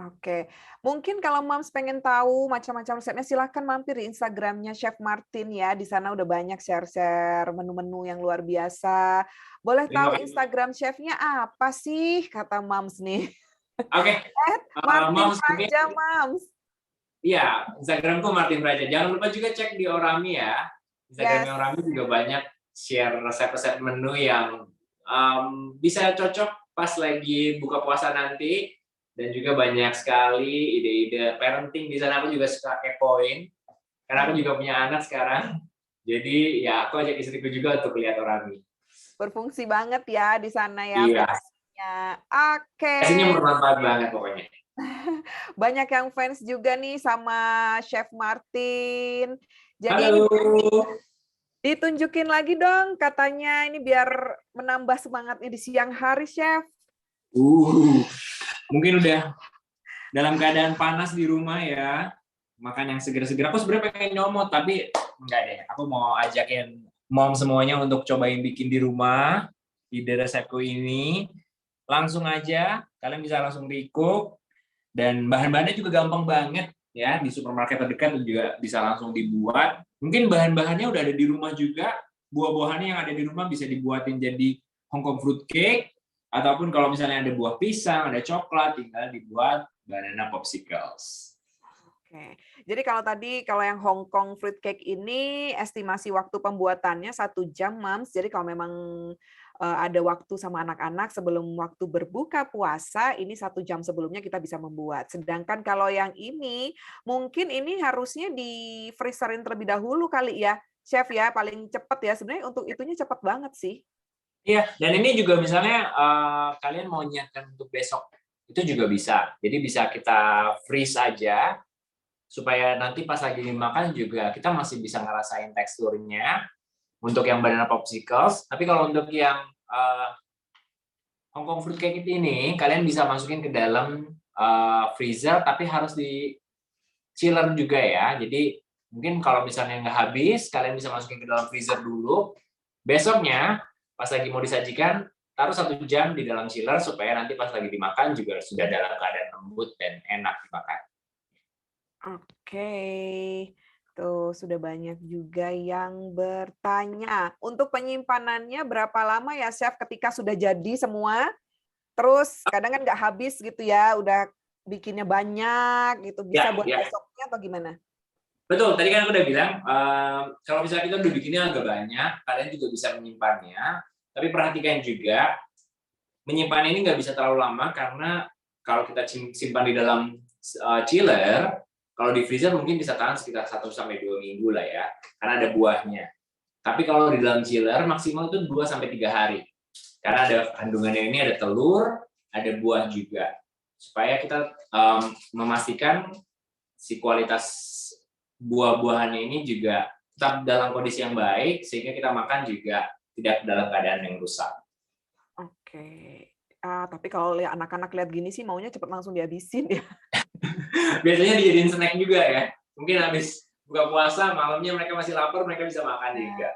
Oke, mungkin kalau Mams pengen tahu macam-macam resepnya, silahkan mampir di Instagramnya Chef Martin ya. Di sana udah banyak share-share menu-menu yang luar biasa. Boleh Terima tahu kasih. Instagram chefnya apa sih? Kata Mams nih. Oke, Martin Moms, mungkin aja, Mams. iya, Instagramku Martin Praja. Jangan lupa juga cek di Orami ya. Instagramnya Yes. Orami juga banyak share resep-resep menu yang bisa cocok pas lagi buka puasa nanti. Dan juga banyak sekali ide-ide parenting di sana. Aku juga suka kepoin, karena aku juga punya anak sekarang. Jadi ya aku ajak istriku juga untuk lihat Orami. Berfungsi banget ya di sana ya Iya, aplikasinya. Oke. pastinya bermanfaat banget pokoknya. Banyak yang fans juga nih sama Chef Martin. Jadi ini Halo. ditunjukin lagi dong katanya ini biar menambah semangatnya di siang hari, Chef. Mungkin udah dalam keadaan panas di rumah ya, makan yang seger-seger. Aku sebenarnya pengen nyomot, tapi enggak deh. Aku mau ajakin mom semuanya untuk cobain bikin di rumah, ide resepku ini. Langsung aja, kalian bisa langsung recook, dan bahan-bahannya juga gampang banget ya, di supermarket terdekat juga bisa langsung dibuat. Mungkin bahan-bahannya udah ada di rumah juga, buah-buahannya yang ada di rumah bisa dibuatin jadi Hong Kong fruit cake, ataupun kalau misalnya ada buah pisang, ada coklat, tinggal dibuat banana popsicles. Oke. Jadi kalau yang Hong Kong fruit cake ini estimasi waktu pembuatannya 1 jam, Mams. Jadi kalau memang ada waktu sama anak-anak sebelum waktu berbuka puasa, ini 1 jam sebelumnya kita bisa membuat. Sedangkan kalau yang ini, mungkin ini harusnya di freezerin terlebih dahulu kali ya, Chef ya, paling cepat ya. Sebenarnya untuk itunya cepat banget sih. Iya, dan ini juga misalnya kalian mau nyiapkan untuk besok, itu juga bisa. Jadi bisa kita freeze aja, supaya nanti pas lagi dimakan juga kita masih bisa ngerasain teksturnya untuk yang banana popsicles. Tapi kalau untuk yang Hong Kong fruit cake ini, kalian bisa masukin ke dalam freezer, tapi harus di chiller juga ya. Jadi mungkin kalau misalnya nggak habis, kalian bisa masukin ke dalam freezer dulu. Besoknya pas lagi mau disajikan, taruh 1 jam di dalam chiller supaya nanti pas lagi dimakan juga sudah dalam keadaan lembut dan enak dimakan. Oke. Tuh, sudah banyak juga yang bertanya. Untuk penyimpanannya berapa lama ya, Chef, ketika sudah jadi semua? Terus kadang kan nggak habis gitu ya, udah bikinnya banyak gitu, bisa buat Ya. besoknya atau gimana? Betul, tadi kan aku udah bilang, kalau misalnya kita udah bikinnya agak banyak, kalian juga bisa menyimpannya, tapi perhatikan juga, menyimpan ini nggak bisa terlalu lama karena kalau kita simpan di dalam chiller, kalau di freezer mungkin bisa tahan sekitar 1-2 minggu lah ya, karena ada buahnya. Tapi kalau di dalam chiller maksimal itu 2-3 hari. Karena ada kandungannya ini, ada telur, ada buah juga. Supaya kita memastikan si kualitas buah-buahannya ini juga tetap dalam kondisi yang baik, sehingga kita makan juga tidak dalam keadaan yang rusak. Oke. Tapi kalau lihat anak-anak lihat gini sih maunya cepet langsung dihabisin ya. Biasanya dijadiin snack juga ya. Mungkin habis buka puasa, malamnya mereka masih lapar, mereka bisa makan juga.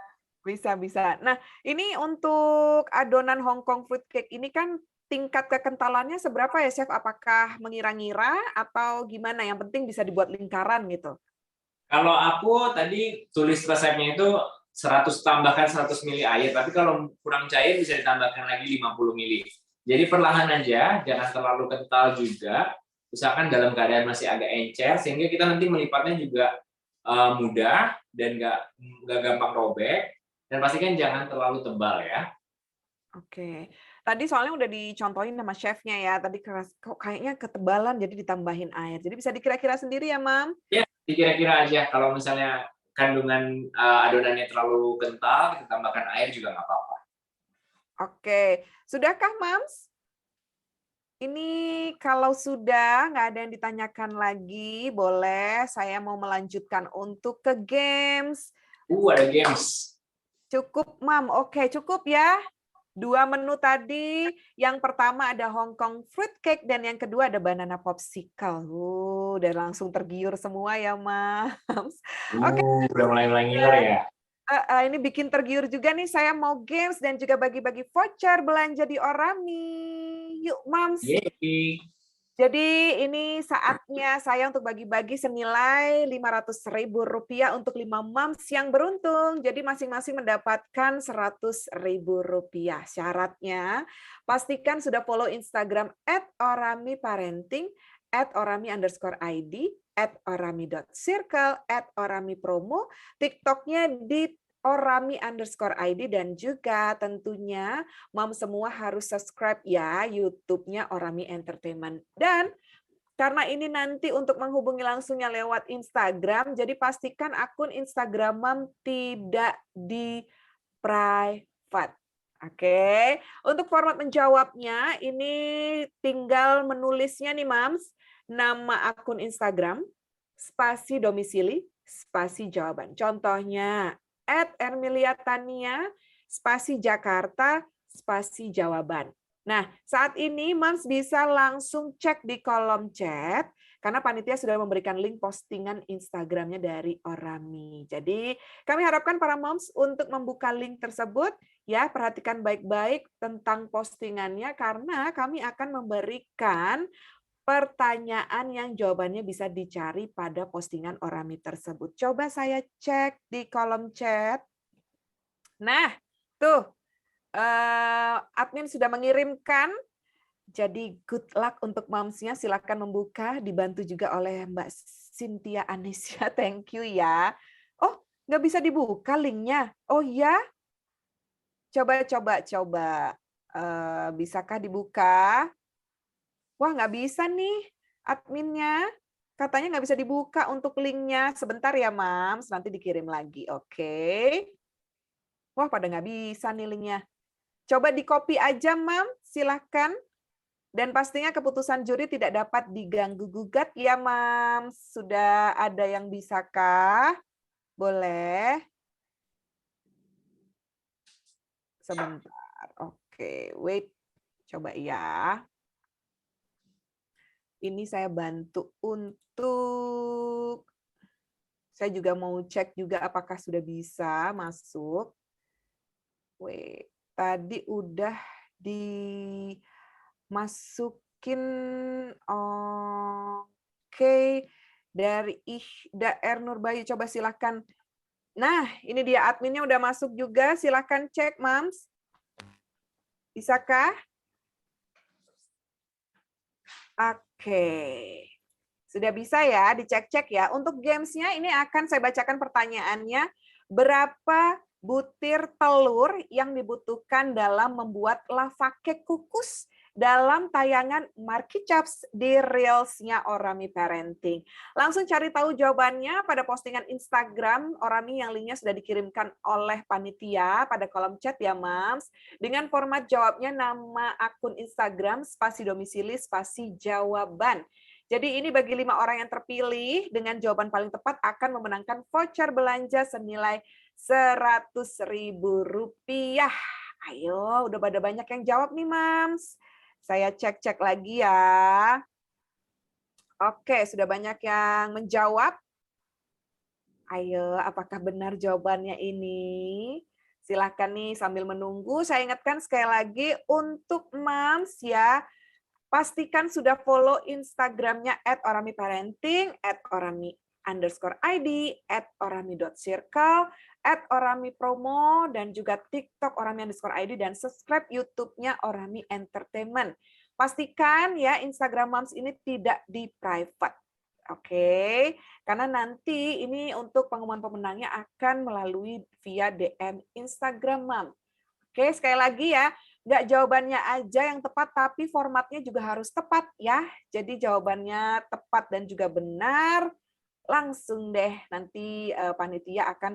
Bisa. Nah, ini untuk adonan Hong Kong fruit cake ini kan tingkat kekentalannya seberapa ya, Chef? Apakah mengira-ngira atau gimana? Yang penting bisa dibuat lingkaran gitu. Kalau aku tadi tulis resepnya itu tambahkan 100 ml air, tapi kalau kurang cair bisa ditambahkan lagi 50 ml. Jadi perlahan aja, jangan terlalu kental juga. Usahakan dalam keadaan masih agak encer, sehingga kita nanti melipatnya juga mudah dan nggak gampang robek. Dan pastikan jangan terlalu tebal ya. Oke. Tadi soalnya udah dicontohin sama chefnya ya. Tadi kok kayaknya ketebalan jadi ditambahin air. Jadi bisa dikira-kira sendiri ya, Mam? Ya, dikira-kira aja. Kalau misalnya kandungan adonannya terlalu kental, kita tambahkan air juga nggak apa-apa. Oke. Sudahkah, Mams? Ini kalau sudah nggak ada yang ditanyakan lagi, boleh saya mau melanjutkan untuk ke games. Ada games. Cukup, Mam. Oke, cukup ya. 2 menu tadi. Yang pertama ada Hong Kong fruit cake dan yang kedua ada banana popsicle. Udah langsung tergiur semua ya, Mams. Oke. Udah mulai ngiler ya. Ini bikin tergiur juga nih. Saya mau games dan juga bagi-bagi voucher belanja di Orami. Yuk, Mams. Yeay. Jadi ini saatnya saya untuk bagi-bagi senilai Rp500.000 untuk 5 moms yang beruntung. Jadi masing-masing mendapatkan Rp100.000. Syaratnya pastikan sudah follow Instagram @oramiparenting, @orami_id, @orami.circle, @oramipromo, TikToknya di orami_id, dan juga tentunya Mom semua harus subscribe ya YouTube-nya Orami Entertainment. Dan karena ini nanti untuk menghubungi langsungnya lewat Instagram, jadi pastikan akun Instagram Mom tidak di private. Oke, untuk format menjawabnya ini tinggal menulisnya nih Moms, nama akun Instagram, spasi domisili, spasi jawaban. Contohnya @ermiliatania, spasi Jakarta, spasi jawaban. Nah, saat ini Moms bisa langsung cek di kolom chat, karena panitia sudah memberikan link postingan Instagramnya dari Orami. Jadi, kami harapkan para Moms untuk membuka link tersebut, ya, perhatikan baik-baik tentang postingannya, karena kami akan memberikan pertanyaan yang jawabannya bisa dicari pada postingan Orami tersebut. Coba saya cek di kolom chat. Nah, tuh, admin sudah mengirimkan. Jadi good luck untuk momsnya. Silakan membuka, dibantu juga oleh Mbak Cynthia Anisya. Thank you ya. Oh, nggak bisa dibuka linknya. Oh ya? Coba. Bisakah dibuka? Wah, nggak bisa nih adminnya. Katanya nggak bisa dibuka untuk linknya. Sebentar ya, Mams. Nanti dikirim lagi. Oke. Wah, pada nggak bisa nih linknya. Coba di-copy aja, Mam. Silahkan. Dan pastinya keputusan juri tidak dapat diganggu-gugat ya, Mams. Sudah ada yang bisakah? Boleh. Sebentar. Oke, wait. Coba ya. Ini saya bantu untuk, saya juga mau cek juga apakah sudah bisa masuk. Wait, tadi udah dimasukin. Oke, dari Ihda Nurbayu, coba silakan. Nah, ini dia adminnya udah masuk juga. Silakan cek, Mams. Bisakah? Oke, sudah bisa ya, dicek-cek ya. Untuk gamesnya ini akan saya bacakan pertanyaannya. Berapa butir telur yang dibutuhkan dalam membuat lava cake kukus dalam tayangan Marky Chops di Reels-nya Orami Parenting. Langsung cari tahu jawabannya pada postingan Instagram Orami yang linknya sudah dikirimkan oleh panitia pada kolom chat ya, Mams. Dengan format jawabnya nama akun Instagram, spasi domisili, spasi jawaban. Jadi ini bagi 5 orang yang terpilih dengan jawaban paling tepat akan memenangkan voucher belanja senilai Rp100.000. Ayo, udah pada banyak yang jawab nih, Mams. Saya cek-cek lagi ya. Oke, sudah banyak yang menjawab. Ayo, apakah benar jawabannya ini? Silahkan nih sambil menunggu. Saya ingatkan sekali lagi untuk Mams ya, pastikan sudah follow Instagramnya @oramiparenting, @orami_id, @orami.circle, @oramipromo, dan juga TikTok orami_id, dan subscribe YouTube-nya Orami Entertainment. Pastikan ya Instagram Moms ini tidak di private. Oke, karena nanti ini untuk pengumuman pemenangnya akan melalui via DM Instagram Mom. Oke, sekali lagi ya, nggak jawabannya aja yang tepat, tapi formatnya juga harus tepat ya. Jadi jawabannya tepat dan juga benar, langsung deh nanti panitia akan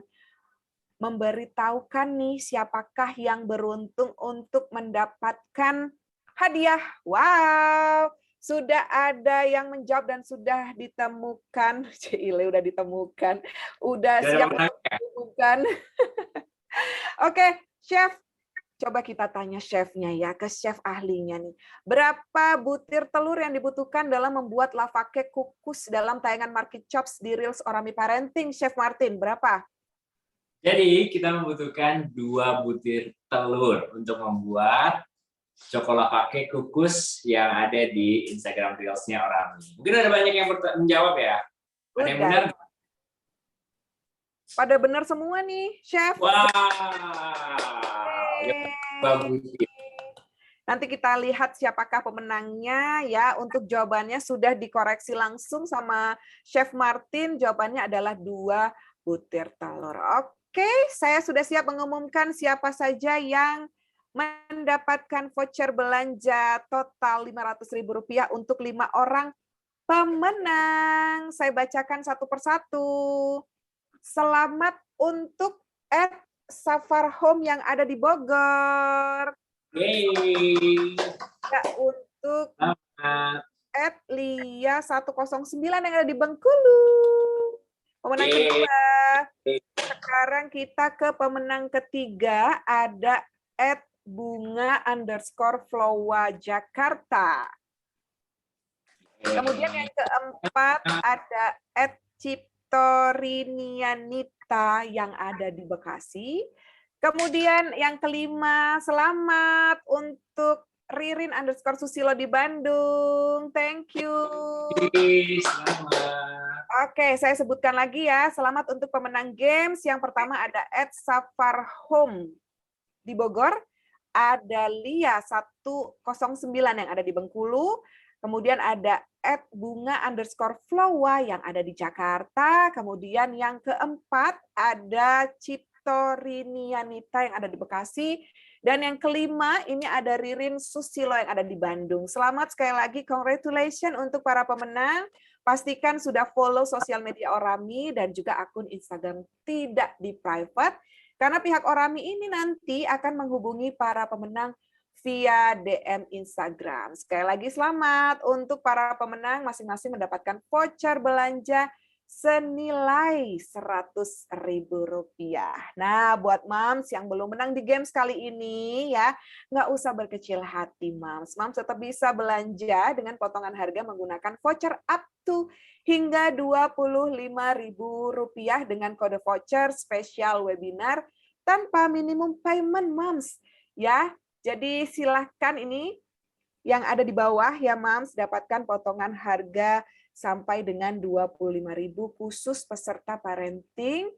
memberitahukan nih siapakah yang beruntung untuk mendapatkan hadiah. Wow, sudah ada yang menjawab dan sudah ditemukan. Cile udah ditemukan, udah siap ditemukan. Oke, Chef. Coba kita tanya chefnya ya, ke chef ahlinya nih. Berapa butir telur yang dibutuhkan dalam membuat lava cake kukus dalam tayangan Marky Chops di Reels Orami Parenting, Chef Martin? Berapa? Jadi kita membutuhkan 2 butir telur untuk membuat lava cake kukus yang ada di Instagram Reels-nya Orami. Mungkin ada banyak yang menjawab ya. Ada yang benar? Pada benar semua nih, Chef. Wow. Bagus. Nanti kita lihat siapakah pemenangnya ya. Untuk jawabannya sudah dikoreksi langsung sama Chef Martin. Jawabannya adalah 2 butir telur. Oke, saya sudah siap mengumumkan siapa saja yang mendapatkan voucher belanja total Rp500.000 untuk 5 orang pemenang. Saya bacakan satu persatu. Selamat untuk Safar Home yang ada di Bogor. Ya, untuk @lia 109 yang ada di Bengkulu. Pemenang kedua. Sekarang kita ke pemenang ketiga, ada @bunga_flowa Jakarta. Kemudian yang keempat ada @ciptorinianita yang ada di Bekasi. Kemudian yang kelima, selamat untuk Ririn_Susilo di Bandung. Thank you. Selamat. Oke, saya sebutkan lagi ya. Selamat untuk pemenang games. Yang pertama ada @safarhome di Bogor. Ada Lia 109 yang ada di Bengkulu. Kemudian ada @bunga_flowa yang ada di Jakarta. Kemudian yang keempat ada Ciptorinianita yang ada di Bekasi. Dan yang kelima ini ada Ririn Susilo yang ada di Bandung. Selamat sekali lagi, congratulations untuk para pemenang. Pastikan sudah follow sosial media Orami dan juga akun Instagram tidak di private. Karena pihak Orami ini nanti akan menghubungi para pemenang via DM Instagram. Sekali lagi selamat untuk para pemenang, masing-masing mendapatkan voucher belanja senilai Rp100.000. Nah, buat Moms yang belum menang di games kali ini ya, nggak usah berkecil hati Moms. Moms tetap bisa belanja dengan potongan harga menggunakan voucher up to hingga Rp25.000 dengan kode voucher spesial webinar tanpa minimum payment Moms. Ya, jadi silahkan ini yang ada di bawah ya Moms, dapatkan potongan harga sampai dengan Rp25.000 khusus peserta parenting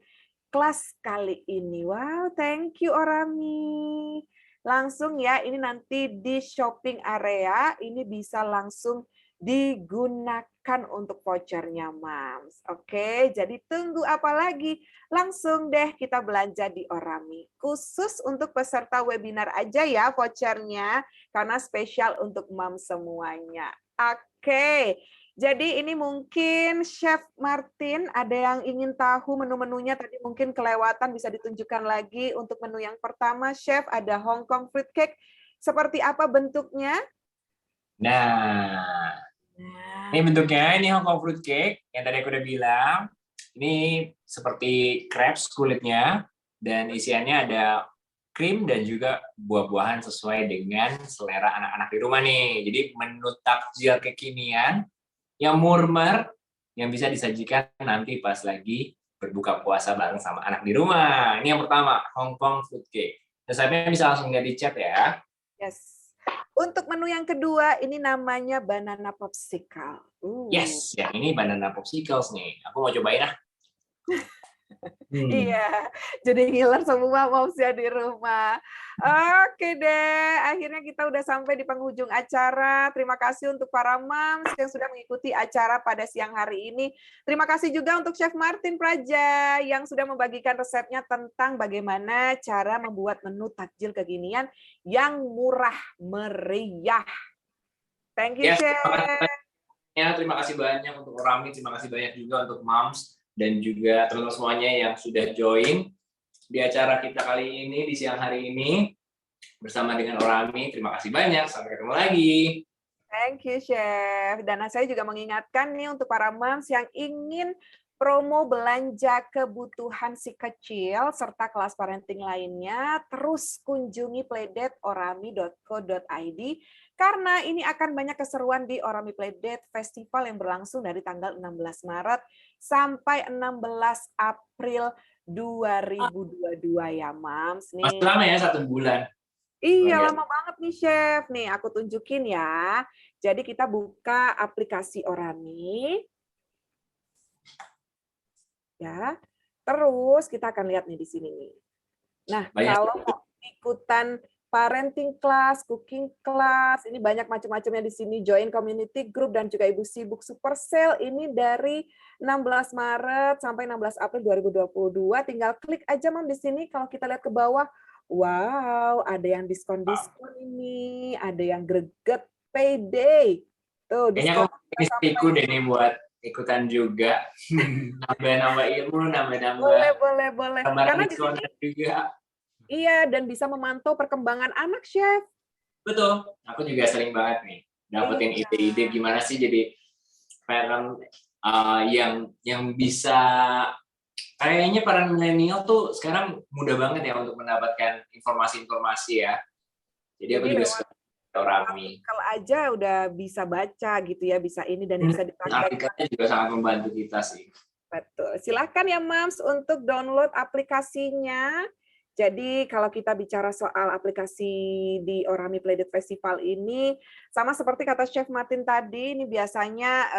kelas kali ini. Wow, thank you Orami. Langsung ya, ini nanti di shopping area, ini bisa langsung digunakan untuk vouchernya, Mams. Oke, jadi tunggu apa lagi? Langsung deh kita belanja di Orami. Khusus untuk peserta webinar aja ya vouchernya, karena spesial untuk Mams semuanya. Oke, jadi ini mungkin Chef Martin ada yang ingin tahu menu-menunya, tadi mungkin kelewatan, bisa ditunjukkan lagi. Untuk menu yang pertama, Chef, ada Hong Kong fruit cake. Seperti apa bentuknya? Nah, ini bentuknya, ini Hong Kong fruit cake yang tadi aku udah bilang. Ini seperti crepes kulitnya, dan isiannya ada krim dan juga buah-buahan sesuai dengan selera anak-anak di rumah nih. Jadi menu takjil kekinian yang murmer, yang bisa disajikan nanti pas lagi berbuka puasa bareng sama anak di rumah. Ini yang pertama, Hong Kong fruit cake. Resepnya bisa langsung lihat di chat ya. Yes. Untuk menu yang kedua, ini namanya banana popsicle. Yes, yang ini banana popsicles nih. Aku mau cobain ah. Iya, jadi ngiler semua momsnya di rumah. Oke deh, akhirnya kita udah sampai di penghujung acara. Terima kasih untuk para moms yang sudah mengikuti acara pada siang hari ini. Terima kasih juga untuk Chef Martin Praja yang sudah membagikan resepnya tentang bagaimana cara membuat menu takjil kekinian yang murah meriah. Thank you, Yes, Chef. terima kasih banyak untuk Orami, terima kasih banyak juga untuk moms dan juga teman-teman semuanya yang sudah join di acara kita kali ini di siang hari ini bersama dengan Orami. Terima kasih banyak, sampai ketemu lagi. Thank you, Chef. Dan saya juga mengingatkan nih untuk para moms yang ingin promo belanja kebutuhan si kecil serta kelas parenting lainnya, terus kunjungi playdate.orami.co.id karena ini akan banyak keseruan di Orami Playdate Festival yang berlangsung dari tanggal 16 Maret sampai 16 April 2022 ya, Mams. Nih. Masih lama ya, 1 bulan. Iya, lama banget nih, Chef. Nih, aku tunjukin ya. Jadi kita buka aplikasi Orami. Ya. Terus kita akan lihat nih di sini nih. Nah, kalau mau ikutan parenting class, cooking class, ini banyak macam-macamnya di sini, join community group dan juga Ibu Sibuk Super Sale ini dari 16 Maret sampai 16 April 2022. Tinggal klik aja Mam di sini kalau kita lihat ke bawah. Wow, ada yang diskon-diskon ini, ada yang greget payday. Tuh, kayaknya diskon aku istriku deh nih buat ikutan juga. Nambah-nambah ilmu, nambah-nambah boleh. Karena di sini juga. Iya, dan bisa memantau perkembangan anak, Chef. Betul. Aku juga sering banget nih dapetin ide-ide gimana sih jadi parent yang bisa, kayaknya para milenial tuh sekarang mudah banget ya untuk mendapatkan informasi-informasi ya. Jadi aku juga suka Orami. Kalau aja udah bisa baca gitu ya, bisa ini dan bisa dipraktekkan. Aplikasinya juga sangat membantu kita sih. Betul. Silakan ya Mams untuk download aplikasinya. Jadi kalau kita bicara soal aplikasi di Orami Playdate Festival ini, sama seperti kata Chef Martin tadi, ini biasanya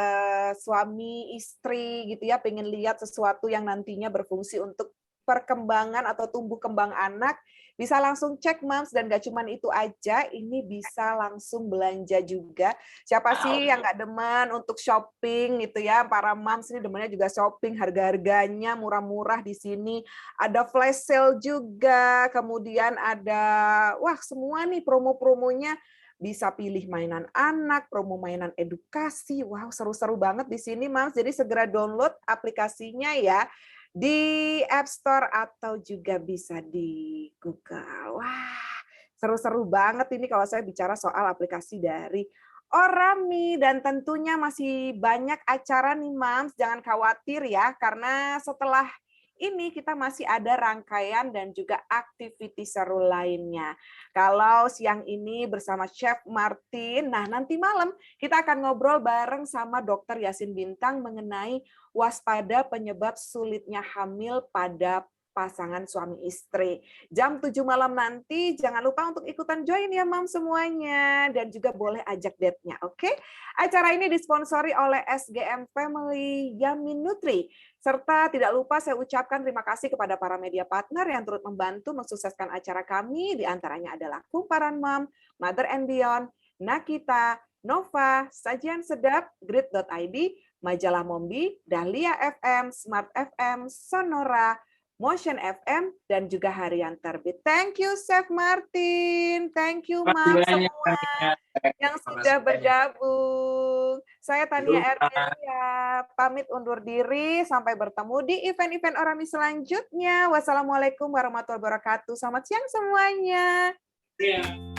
suami istri gitu ya, pengen lihat sesuatu yang nantinya berfungsi untuk perkembangan atau tumbuh kembang anak, bisa langsung cek Mams, dan gak cuma itu aja, ini bisa langsung belanja juga. Siapa sih yang gak demen untuk shopping gitu ya, para Mams ini demennya juga shopping, harga-harganya murah-murah di sini, ada flash sale juga, kemudian ada, wah semua nih promo-promonya, bisa pilih mainan anak, promo mainan edukasi, wow seru-seru banget di sini Mams, jadi segera download aplikasinya ya, di App Store atau juga bisa di Google. Wah, seru-seru banget ini kalau saya bicara soal aplikasi dari Orami, dan tentunya masih banyak acara nih Mams, jangan khawatir ya, karena setelah ini kita masih ada rangkaian dan juga aktiviti seru lainnya. Kalau siang ini bersama Chef Martin, nah nanti malam kita akan ngobrol bareng sama Dr. Yasin Bintang mengenai waspada penyebab sulitnya hamil pada pasangan suami istri. Jam 7 malam nanti, jangan lupa untuk ikutan join ya Mam semuanya, dan juga boleh ajak date-nya, oke? Acara ini disponsori oleh SGM Family Yamin Nutri, serta tidak lupa saya ucapkan terima kasih kepada para media partner yang turut membantu mensukseskan acara kami, diantaranya adalah Kumparan Mam, Mother and Beyond, Nakita, Nova, Sajian Sedap, Grid.id, Majalah Mombi, Dahlia FM, Smart FM, Sonora, Motion FM, dan juga Harian Terbit. Thank you, Chef Martin. Thank you, Mam, Makasih banyak, semua Tania. yang Makasih sudah banyak. bergabung. Saya Tania Lupa. Ermelia, pamit undur diri. Sampai bertemu di event-event Orami selanjutnya. Wassalamualaikum warahmatullahi wabarakatuh. Selamat siang semuanya. Iya.